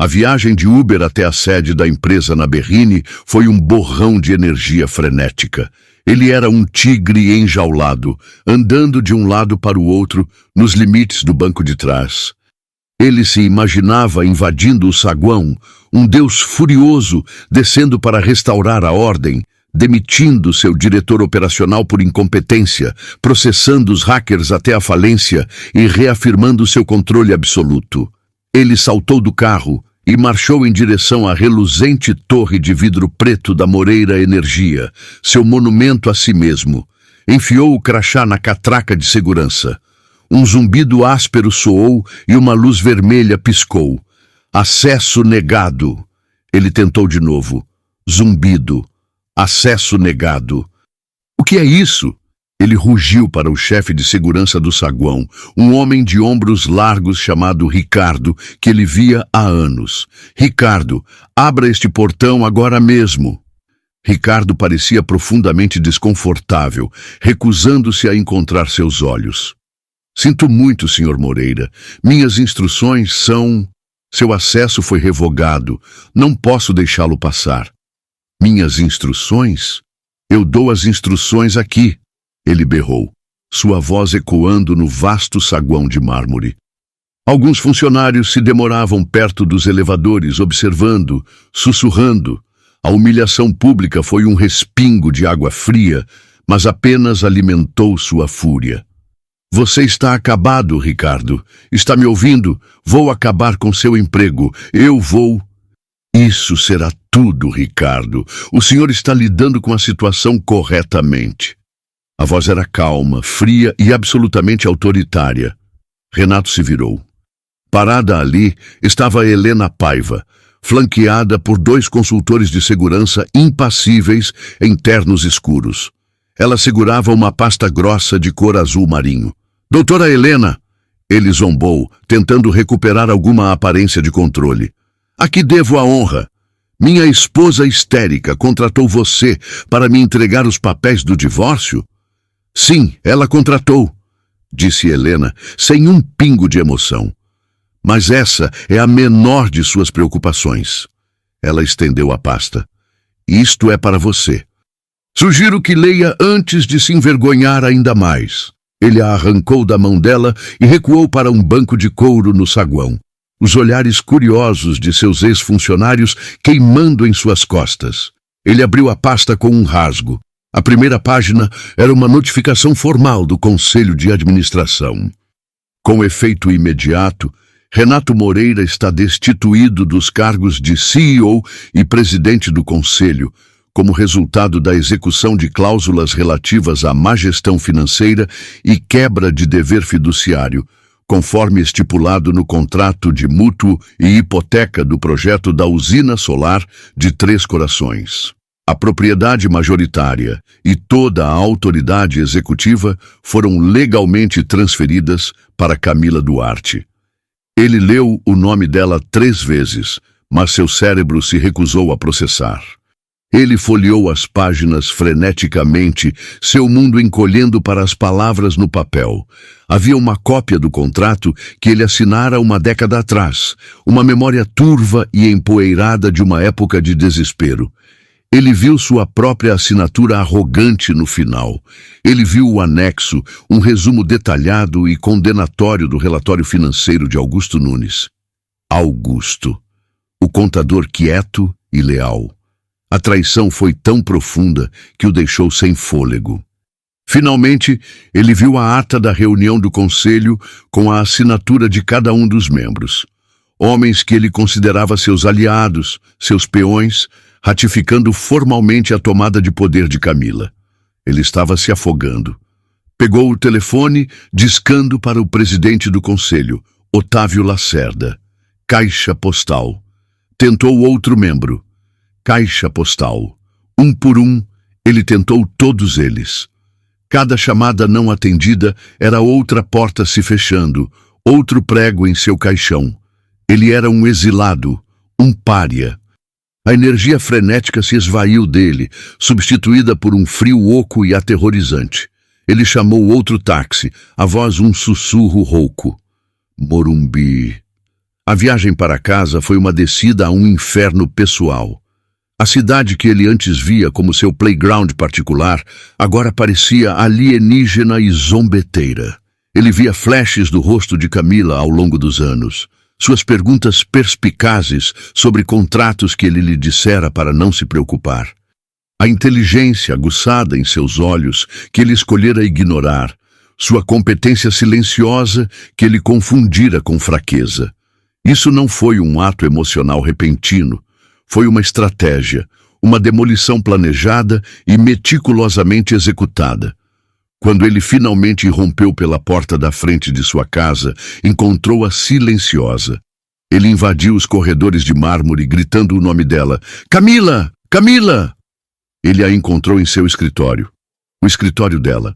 A viagem de Uber até a sede da empresa na Berrini foi um borrão de energia frenética. Ele era um tigre enjaulado, andando de um lado para o outro, nos limites do banco de trás. Ele se imaginava invadindo o saguão, um deus furioso descendo para restaurar a ordem, demitindo seu diretor operacional por incompetência, processando os hackers até a falência e reafirmando seu controle absoluto. Ele saltou do carro e marchou em direção à reluzente torre de vidro preto da Moreira Energia, seu monumento a si mesmo. Enfiou o crachá na catraca de segurança. Um zumbido áspero soou e uma luz vermelha piscou. Acesso negado. Ele tentou de novo. Zumbido. Acesso negado. O que é isso? Ele rugiu para o chefe de segurança do saguão, um homem de ombros largos chamado Ricardo, que ele via há anos. Ricardo, abra este portão agora mesmo. Ricardo parecia profundamente desconfortável, recusando-se a encontrar seus olhos. Sinto muito, Sr. Moreira. Minhas instruções são... Seu acesso foi revogado. Não posso deixá-lo passar. Minhas instruções? Eu dou as instruções aqui, ele berrou, sua voz ecoando no vasto saguão de mármore. Alguns funcionários se demoravam perto dos elevadores, observando, sussurrando. A humilhação pública foi um respingo de água fria, mas apenas alimentou sua fúria. Você está acabado, Ricardo. Está me ouvindo? Vou acabar com seu emprego. Eu vou... Isso será tudo, Ricardo. O senhor está lidando com a situação corretamente. A voz era calma, fria e absolutamente autoritária. Renato se virou. Parada ali estava Helena Paiva, flanqueada por 2 consultores de segurança impassíveis em ternos escuros. Ela segurava uma pasta grossa de cor azul marinho. Doutora Helena, ele zombou, tentando recuperar alguma aparência de controle. A que devo a honra? Minha esposa histérica contratou você para me entregar os papéis do divórcio? Sim, ela contratou, disse Helena, sem um pingo de emoção. Mas essa é a menor de suas preocupações. Ela estendeu a pasta. Isto é para você. Sugiro que leia antes de se envergonhar ainda mais. Ele a arrancou da mão dela e recuou para um banco de couro no saguão. Os olhares curiosos de seus ex-funcionários queimando em suas costas. Ele abriu a pasta com um rasgo. A primeira página era uma notificação formal do Conselho de Administração. Com efeito imediato, Renato Moreira está destituído dos cargos de CEO e presidente do Conselho, como resultado da execução de cláusulas relativas à má gestão financeira e quebra de dever fiduciário, conforme estipulado no contrato de mútuo e hipoteca do projeto da usina solar de Três Corações. A propriedade majoritária e toda a autoridade executiva foram legalmente transferidas para Camila Duarte. Ele leu o nome dela 3 vezes, mas seu cérebro se recusou a processar. Ele folheou as páginas freneticamente, seu mundo encolhendo para as palavras no papel. Havia uma cópia do contrato que ele assinara uma década atrás, uma memória turva e empoeirada de uma época de desespero. Ele viu sua própria assinatura arrogante no final. Ele viu o anexo, um resumo detalhado e condenatório do relatório financeiro de Augusto Nunes. Augusto, o contador quieto e leal. A traição foi tão profunda que o deixou sem fôlego. Finalmente, ele viu a ata da reunião do conselho com a assinatura de cada um dos membros. Homens que ele considerava seus aliados, seus peões, ratificando formalmente a tomada de poder de Camila. Ele estava se afogando. Pegou o telefone, discando para o presidente do conselho, Otávio Lacerda. Caixa postal. Tentou outro membro. Caixa postal. Um por um, ele tentou todos eles. Cada chamada não atendida era outra porta se fechando, outro prego em seu caixão. Ele era um exilado, um pária. A energia frenética se esvaiu dele, substituída por um frio oco e aterrorizante. Ele chamou outro táxi, a voz um sussurro rouco. Morumbi. A viagem para casa foi uma descida a um inferno pessoal. A cidade que ele antes via como seu playground particular, agora parecia alienígena e zombeteira. Ele via flashes do rosto de Camila ao longo dos anos. Suas perguntas perspicazes sobre contratos que ele lhe dissera para não se preocupar. A inteligência aguçada em seus olhos que ele escolhera ignorar. Sua competência silenciosa que ele confundira com fraqueza. Isso não foi um ato emocional repentino. Foi uma estratégia, uma demolição planejada e meticulosamente executada. Quando ele finalmente irrompeu pela porta da frente de sua casa, encontrou-a silenciosa. Ele invadiu os corredores de mármore, gritando o nome dela. Camila! Camila! Ele a encontrou em seu escritório. O escritório dela.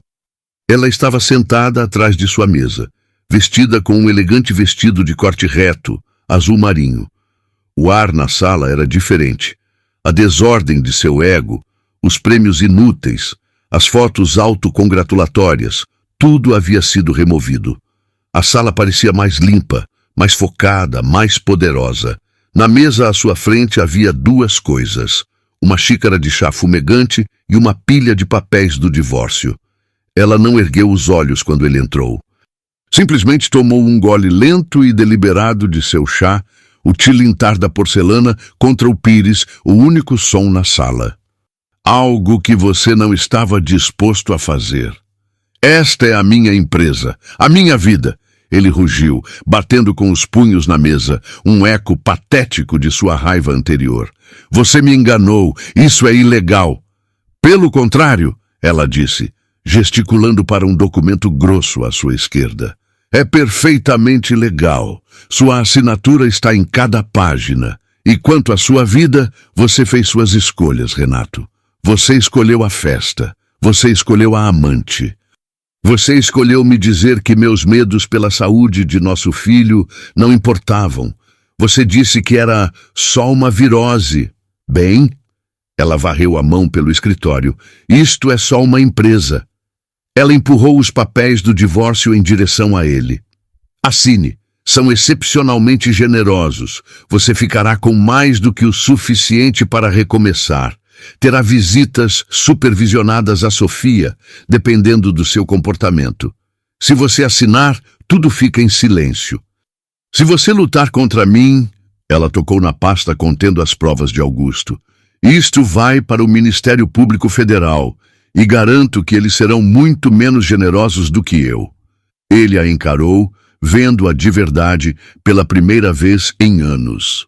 Ela estava sentada atrás de sua mesa, vestida com um elegante vestido de corte reto, azul marinho. O ar na sala era diferente. A desordem de seu ego, os prêmios inúteis, as fotos autocongratulatórias, tudo havia sido removido. A sala parecia mais limpa, mais focada, mais poderosa. Na mesa à sua frente havia 2 coisas. uma xícara de chá fumegante e uma pilha de papéis do divórcio. Ela não ergueu os olhos quando ele entrou. Simplesmente tomou um gole lento e deliberado de seu chá, o tilintar da porcelana contra o pires, o único som na sala. Algo que você não estava disposto a fazer. Esta é a minha empresa, a minha vida. Ele rugiu, batendo com os punhos na mesa, um eco patético de sua raiva anterior. Você me enganou, isso é ilegal. Pelo contrário, ela disse, gesticulando para um documento grosso à sua esquerda. É perfeitamente legal. Sua assinatura está em cada página. E quanto à sua vida, você fez suas escolhas, Renato. Você escolheu a festa. Você escolheu a amante. Você escolheu me dizer que meus medos pela saúde de nosso filho não importavam. Você disse que era só uma virose. Bem, ela varreu a mão pelo escritório. Isto é só uma empresa. Ela empurrou os papéis do divórcio em direção a ele. Assine. São excepcionalmente generosos. Você ficará com mais do que o suficiente para recomeçar. Terá visitas supervisionadas a Sofia, dependendo do seu comportamento. Se você assinar, tudo fica em silêncio. Se você lutar contra mim, ela tocou na pasta contendo as provas de Augusto. Isto vai para o Ministério Público Federal e garanto que eles serão muito menos generosos do que eu. Ele a encarou, vendo-a de verdade pela primeira vez em anos.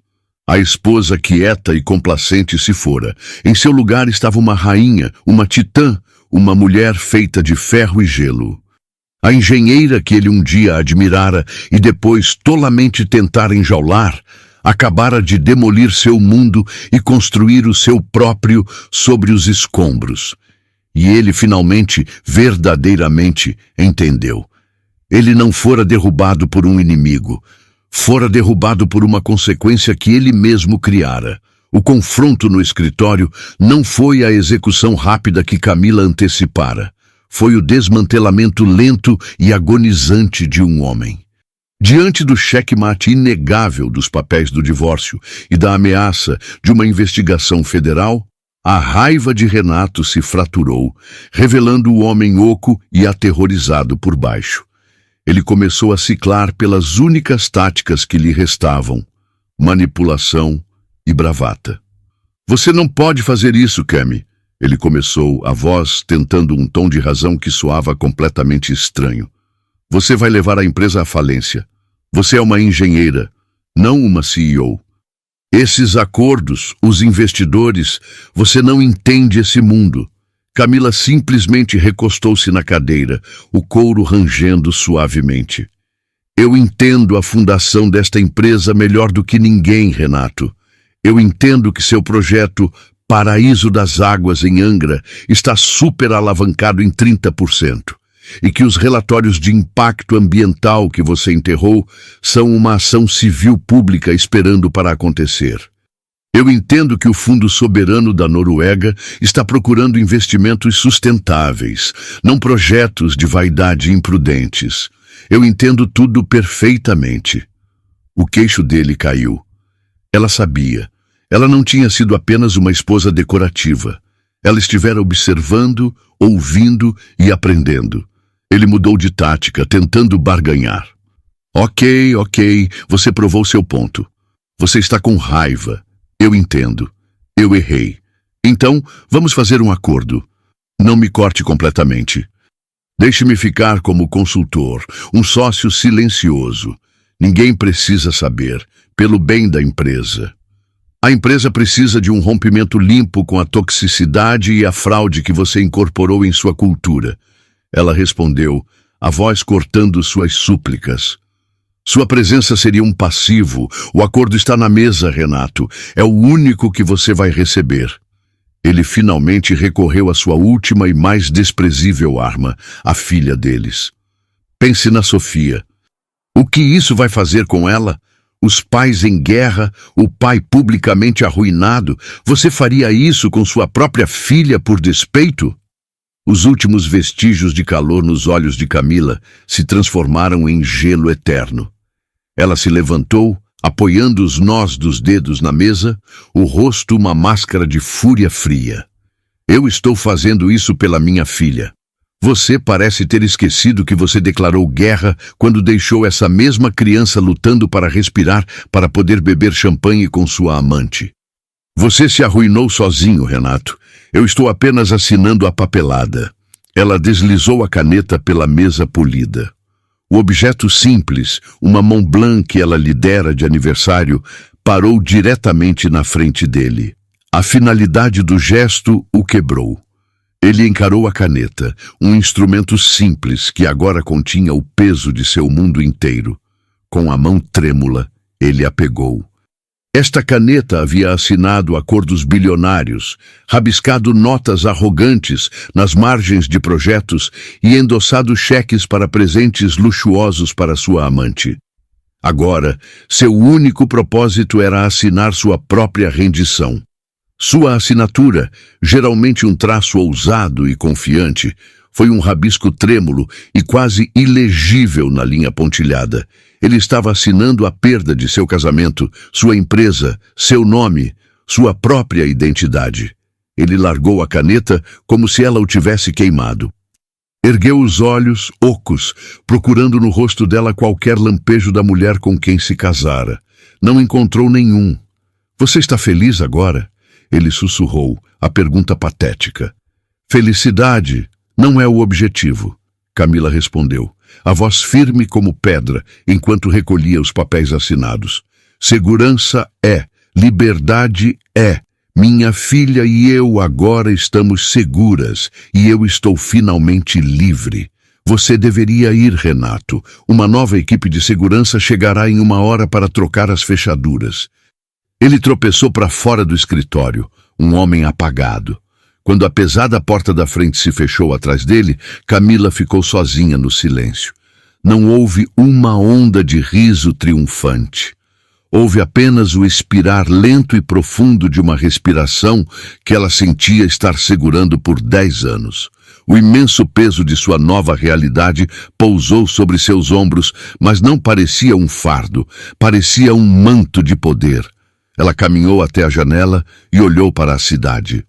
A esposa quieta e complacente se fora. Em seu lugar estava uma rainha, uma titã, uma mulher feita de ferro e gelo. A engenheira que ele um dia admirara e depois tolamente tentara enjaular, acabara de demolir seu mundo e construir o seu próprio sobre os escombros. E ele finalmente, verdadeiramente, entendeu. Ele não fora derrubado por um inimigo. Fora derrubado por uma consequência que ele mesmo criara. O confronto no escritório não foi a execução rápida que Camila antecipara. Foi o desmantelamento lento e agonizante de um homem. Diante do checkmate inegável dos papéis do divórcio e da ameaça de uma investigação federal, a raiva de Renato se fraturou, revelando o homem oco e aterrorizado por baixo. Ele começou a ciclar pelas únicas táticas que lhe restavam, manipulação e bravata. Você não pode fazer isso, Cami. Ele começou, a voz tentando um tom de razão que soava completamente estranho. Você vai levar a empresa à falência. Você é uma engenheira, não uma CEO. Esses acordos, os investidores, você não entende esse mundo. Camila simplesmente recostou-se na cadeira, o couro rangendo suavemente. Eu entendo a fundação desta empresa melhor do que ninguém, Renato. Eu entendo que seu projeto Paraíso das Águas em Angra está super alavancado em 30%. E que os relatórios de impacto ambiental que você enterrou são uma ação civil pública esperando para acontecer. Eu entendo que o Fundo Soberano da Noruega está procurando investimentos sustentáveis, não projetos de vaidade imprudentes. Eu entendo tudo perfeitamente. O queixo dele caiu. Ela sabia. Ela não tinha sido apenas uma esposa decorativa. Ela estivera observando, ouvindo e aprendendo. Ele mudou de tática, tentando barganhar. Ok, você provou seu ponto. Você está com raiva. Eu entendo. Eu errei. Então, vamos fazer um acordo. Não me corte completamente. Deixe-me ficar como consultor, um sócio silencioso. Ninguém precisa saber, pelo bem da empresa. A empresa precisa de um rompimento limpo com a toxicidade e a fraude que você incorporou em sua cultura. Ela respondeu, a voz cortando suas súplicas. Sua presença seria um passivo. O acordo está na mesa, Renato. É o único que você vai receber. Ele finalmente recorreu à sua última e mais desprezível arma, a filha deles. Pense na Sofia. O que isso vai fazer com ela? Os pais em guerra, o pai publicamente arruinado. Você faria isso com sua própria filha por despeito? Os últimos vestígios de calor nos olhos de Camila se transformaram em gelo eterno. Ela se levantou, apoiando os nós dos dedos na mesa, o rosto uma máscara de fúria fria. Eu estou fazendo isso pela minha filha. Você parece ter esquecido que você declarou guerra quando deixou essa mesma criança lutando para respirar para poder beber champanhe com sua amante. Você se arruinou sozinho, Renato. Eu estou apenas assinando a papelada. Ela deslizou a caneta pela mesa polida. O objeto simples, uma Mont Blanc que ela lhe dera de aniversário, parou diretamente na frente dele. A finalidade do gesto o quebrou. Ele encarou a caneta, um instrumento simples que agora continha o peso de seu mundo inteiro. Com a mão trêmula, ele a pegou. Esta caneta havia assinado acordos bilionários, rabiscado notas arrogantes nas margens de projetos e endossado cheques para presentes luxuosos para sua amante. Agora, seu único propósito era assinar sua própria rendição. Sua assinatura, geralmente um traço ousado e confiante, foi um rabisco trêmulo e quase ilegível na linha pontilhada. Ele estava assinando a perda de seu casamento, sua empresa, seu nome, sua própria identidade. Ele largou a caneta como se ela o tivesse queimado. Ergueu os olhos, ocos, procurando no rosto dela qualquer lampejo da mulher com quem se casara. Não encontrou nenhum. Você está feliz agora? Ele sussurrou, a pergunta patética. Felicidade não é o objetivo, Camila respondeu, a voz firme como pedra, enquanto recolhia os papéis assinados. Segurança é, liberdade é. Minha filha e eu agora estamos seguras e eu estou finalmente livre. Você deveria ir, Renato. Uma nova equipe de segurança chegará em 1 hora para trocar as fechaduras. Ele tropeçou para fora do escritório, um homem apagado. Quando a pesada porta da frente se fechou atrás dele, Camila ficou sozinha no silêncio. Não houve uma onda de riso triunfante. Houve apenas o expirar lento e profundo de uma respiração que ela sentia estar segurando por 10 anos. O imenso peso de sua nova realidade pousou sobre seus ombros, mas não parecia um fardo, parecia um manto de poder. Ela caminhou até a janela e olhou para a cidade.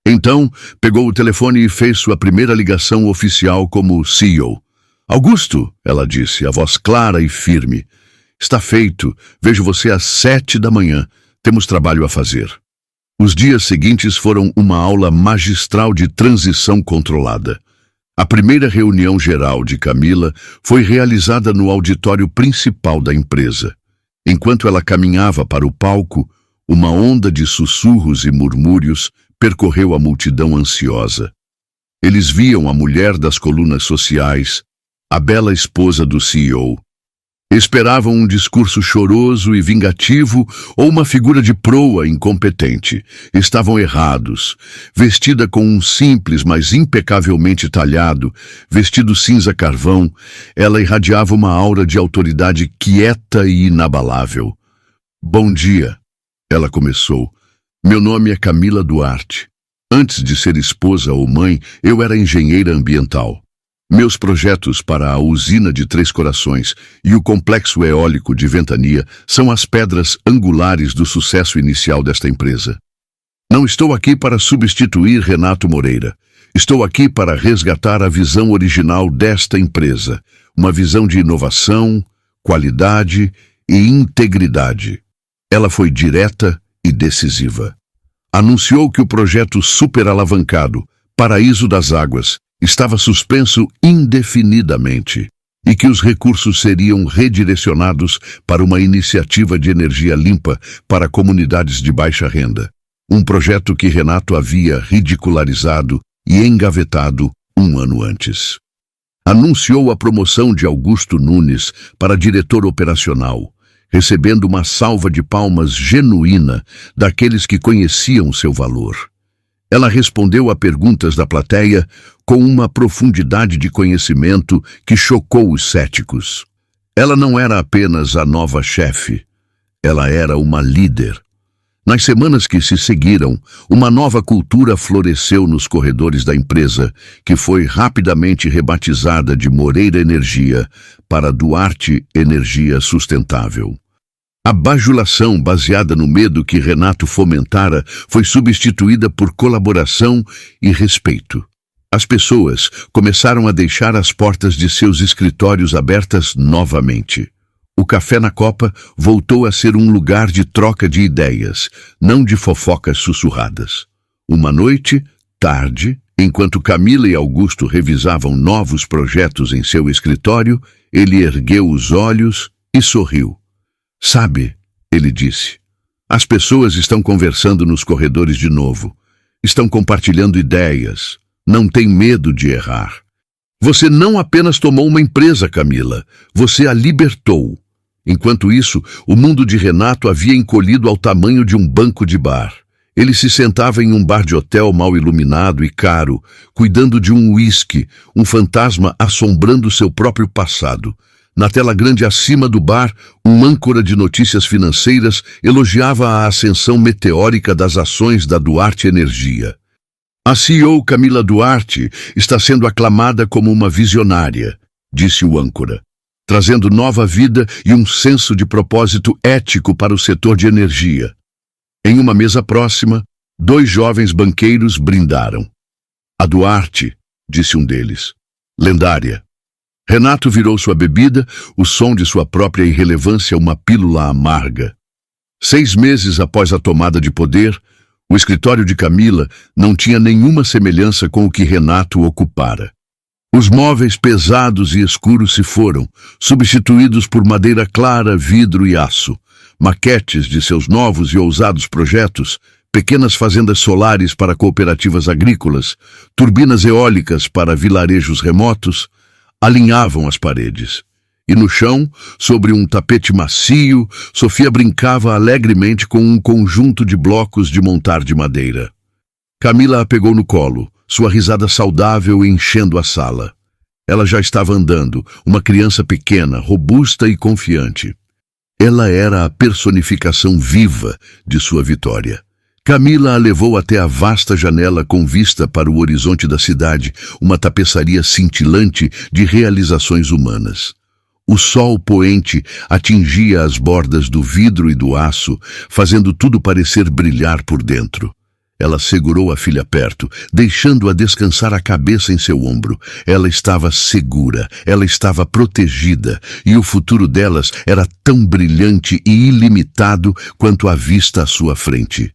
Então, pegou o telefone e fez sua primeira ligação oficial como CEO. Augusto, ela disse, a voz clara e firme. Está feito. Vejo você às 7 da manhã. Temos trabalho a fazer. Os dias seguintes foram uma aula magistral de transição controlada. A primeira reunião geral de Camila foi realizada no auditório principal da empresa. Enquanto ela caminhava para o palco, uma onda de sussurros e murmúrios percorreu a multidão ansiosa. Eles viam a mulher das colunas sociais, a bela esposa do CEO. Esperavam um discurso choroso e vingativo ou uma figura de proa incompetente. Estavam errados. Vestida com um simples, mas impecavelmente talhado, vestido cinza carvão, ela irradiava uma aura de autoridade quieta e inabalável. Bom dia, ela começou. Meu nome é Camila Duarte. Antes de ser esposa ou mãe, eu era engenheira ambiental. Meus projetos para a usina de Três Corações e o complexo eólico de Ventania são as pedras angulares do sucesso inicial desta empresa. Não estou aqui para substituir Renato Moreira. Estou aqui para resgatar a visão original desta empresa, uma visão de inovação, qualidade e integridade. Ela foi direta e decisiva. Anunciou que o projeto superalavancado, Paraíso das Águas, estava suspenso indefinidamente e que os recursos seriam redirecionados para uma iniciativa de energia limpa para comunidades de baixa renda. Um projeto que Renato havia ridicularizado e engavetado 1 ano antes. Anunciou a promoção de Augusto Nunes para diretor operacional, recebendo uma salva de palmas genuína daqueles que conheciam seu valor. Ela respondeu a perguntas da plateia com uma profundidade de conhecimento que chocou os céticos. Ela não era apenas a nova chefe, ela era uma líder. Nas semanas que se seguiram, uma nova cultura floresceu nos corredores da empresa, que foi rapidamente rebatizada de Moreira Energia para Duarte Energia Sustentável. A bajulação baseada no medo que Renato fomentara foi substituída por colaboração e respeito. As pessoas começaram a deixar as portas de seus escritórios abertas novamente. O café na copa voltou a ser um lugar de troca de ideias, não de fofocas sussurradas. Uma noite, tarde, enquanto Camila e Augusto revisavam novos projetos em seu escritório, ele ergueu os olhos e sorriu. "Sabe", ele disse, "as pessoas estão conversando nos corredores de novo. Estão compartilhando ideias. Não tem medo de errar. Você não apenas tomou uma empresa, Camila. Você a libertou." Enquanto isso, o mundo de Renato havia encolhido ao tamanho de um banco de bar. Ele se sentava em um bar de hotel mal iluminado e caro, cuidando de um uísque, um fantasma assombrando seu próprio passado. Na tela grande acima do bar, um âncora de notícias financeiras elogiava a ascensão meteórica das ações da Duarte Energia. "A CEO Camila Duarte está sendo aclamada como uma visionária", disse o âncora, trazendo nova vida e um senso de propósito ético para o setor de energia. Em uma mesa próxima, 2 jovens banqueiros brindaram. "A Duarte", disse um deles, "lendária." Renato virou sua bebida, o som de sua própria irrelevância uma pílula amarga. 6 meses após a tomada de poder, o escritório de Camila não tinha nenhuma semelhança com o que Renato ocupara. Os móveis pesados e escuros se foram, substituídos por madeira clara, vidro e aço. Maquetes de seus novos e ousados projetos, pequenas fazendas solares para cooperativas agrícolas, turbinas eólicas para vilarejos remotos, alinhavam as paredes. E no chão, sobre um tapete macio, Sofia brincava alegremente com um conjunto de blocos de montar de madeira. Camila a pegou no colo, sua risada saudável enchendo a sala. Ela já estava andando, uma criança pequena, robusta e confiante. Ela era a personificação viva de sua vitória. Camila a levou até a vasta janela com vista para o horizonte da cidade, uma tapeçaria cintilante de realizações humanas. O sol poente atingia as bordas do vidro e do aço, fazendo tudo parecer brilhar por dentro. Ela segurou a filha perto, deixando-a descansar a cabeça em seu ombro. Ela estava segura, ela estava protegida, e o futuro delas era tão brilhante e ilimitado quanto a vista à sua frente.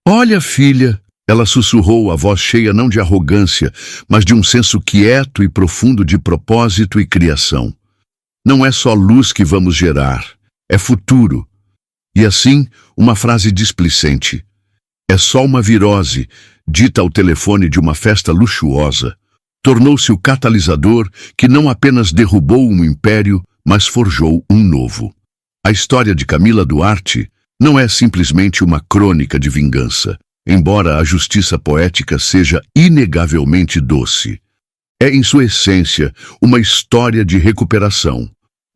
"Olha, filha", ela sussurrou, a voz cheia não de arrogância, mas de um senso quieto e profundo de propósito e criação. "Não é só luz que vamos gerar, é futuro." E assim, uma frase displicente. "É só uma virose", dita ao telefone de uma festa luxuosa, tornou-se o catalisador que não apenas derrubou um império, mas forjou um novo. A história de Camila Duarte não é simplesmente uma crônica de vingança, embora a justiça poética seja inegavelmente doce. É, em sua essência, uma história de recuperação.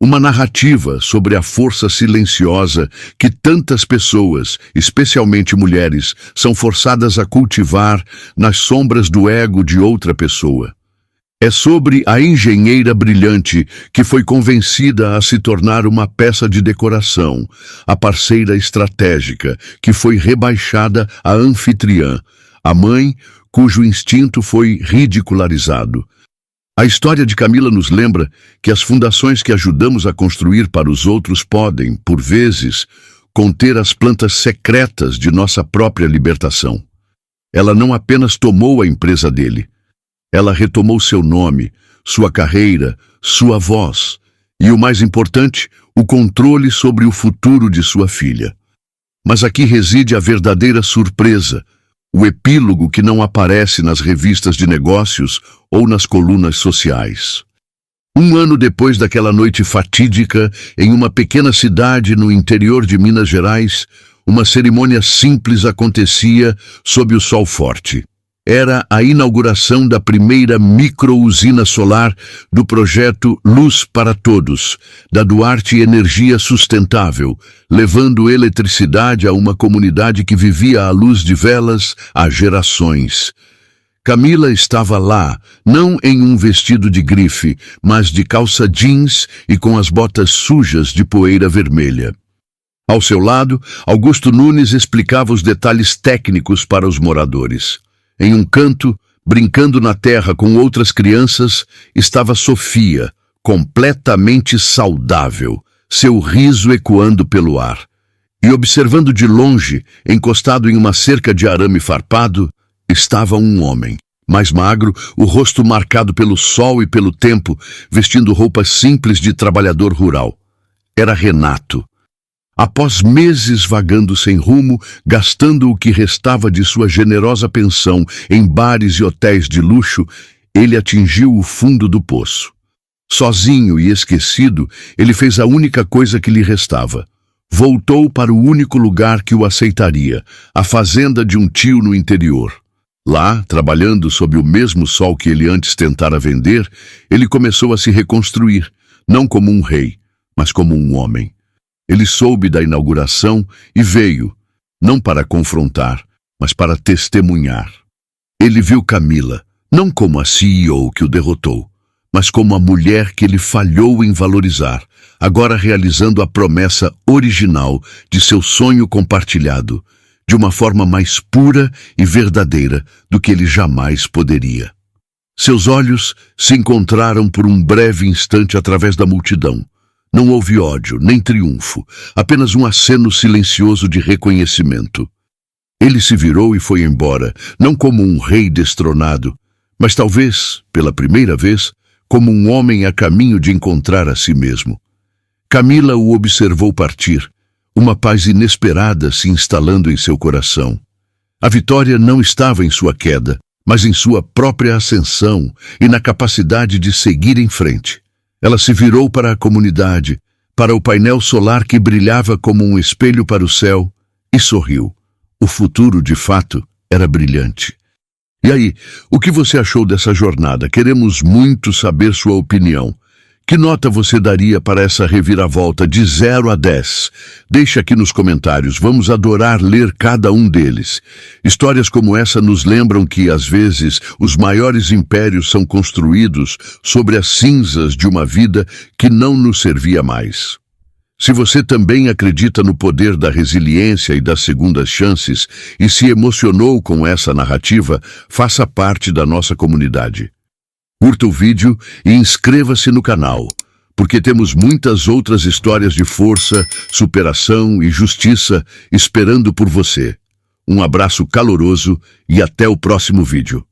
Uma narrativa sobre a força silenciosa que tantas pessoas, especialmente mulheres, são forçadas a cultivar nas sombras do ego de outra pessoa. É sobre a engenheira brilhante que foi convencida a se tornar uma peça de decoração, a parceira estratégica que foi rebaixada a anfitriã, a mãe cujo instinto foi ridicularizado. A história de Camila nos lembra que as fundações que ajudamos a construir para os outros podem, por vezes, conter as plantas secretas de nossa própria libertação. Ela não apenas tomou a empresa dele, ela retomou seu nome, sua carreira, sua voz e, o mais importante, o controle sobre o futuro de sua filha. Mas aqui reside a verdadeira surpresa, o epílogo que não aparece nas revistas de negócios ou nas colunas sociais. 1 ano depois daquela noite fatídica, em uma pequena cidade no interior de Minas Gerais, uma cerimônia simples acontecia sob o sol forte. Era a inauguração da primeira micro-usina solar do projeto Luz para Todos, da Duarte Energia Sustentável, levando eletricidade a uma comunidade que vivia à luz de velas há gerações. Camila estava lá, não em um vestido de grife, mas de calça jeans e com as botas sujas de poeira vermelha. Ao seu lado, Augusto Nunes explicava os detalhes técnicos para os moradores. Em um canto, brincando na terra com outras crianças, estava Sofia, completamente saudável, seu riso ecoando pelo ar. E observando de longe, encostado em uma cerca de arame farpado, estava um homem. Mais magro, o rosto marcado pelo sol e pelo tempo, vestindo roupas simples de trabalhador rural. Era Renato. Após meses vagando sem rumo, gastando o que restava de sua generosa pensão em bares e hotéis de luxo, ele atingiu o fundo do poço. Sozinho e esquecido, ele fez a única coisa que lhe restava. Voltou para o único lugar que o aceitaria, a fazenda de um tio no interior. Lá, trabalhando sob o mesmo sol que ele antes tentara vender, ele começou a se reconstruir, não como um rei, mas como um homem. Ele soube da inauguração e veio, não para confrontar, mas para testemunhar. Ele viu Camila, não como a CEO que o derrotou, mas como a mulher que ele falhou em valorizar, agora realizando a promessa original de seu sonho compartilhado, de uma forma mais pura e verdadeira do que ele jamais poderia. Seus olhos se encontraram por um breve instante através da multidão. Não houve ódio, nem triunfo, apenas um aceno silencioso de reconhecimento. Ele se virou e foi embora, não como um rei destronado, mas talvez, pela primeira vez, como um homem a caminho de encontrar a si mesmo. Camila o observou partir, uma paz inesperada se instalando em seu coração. A vitória não estava em sua queda, mas em sua própria ascensão e na capacidade de seguir em frente. Ela se virou para a comunidade, para o painel solar que brilhava como um espelho para o céu, e sorriu. O futuro, de fato, era brilhante. E aí, o que você achou dessa jornada? Queremos muito saber sua opinião. Que nota você daria para essa reviravolta de 0 a 10? Deixe aqui nos comentários, vamos adorar ler cada um deles. Histórias como essa nos lembram que, às vezes, os maiores impérios são construídos sobre as cinzas de uma vida que não nos servia mais. Se você também acredita no poder da resiliência e das segundas chances e se emocionou com essa narrativa, faça parte da nossa comunidade. Curta o vídeo e inscreva-se no canal, porque temos muitas outras histórias de força, superação e justiça esperando por você. Um abraço caloroso e até o próximo vídeo.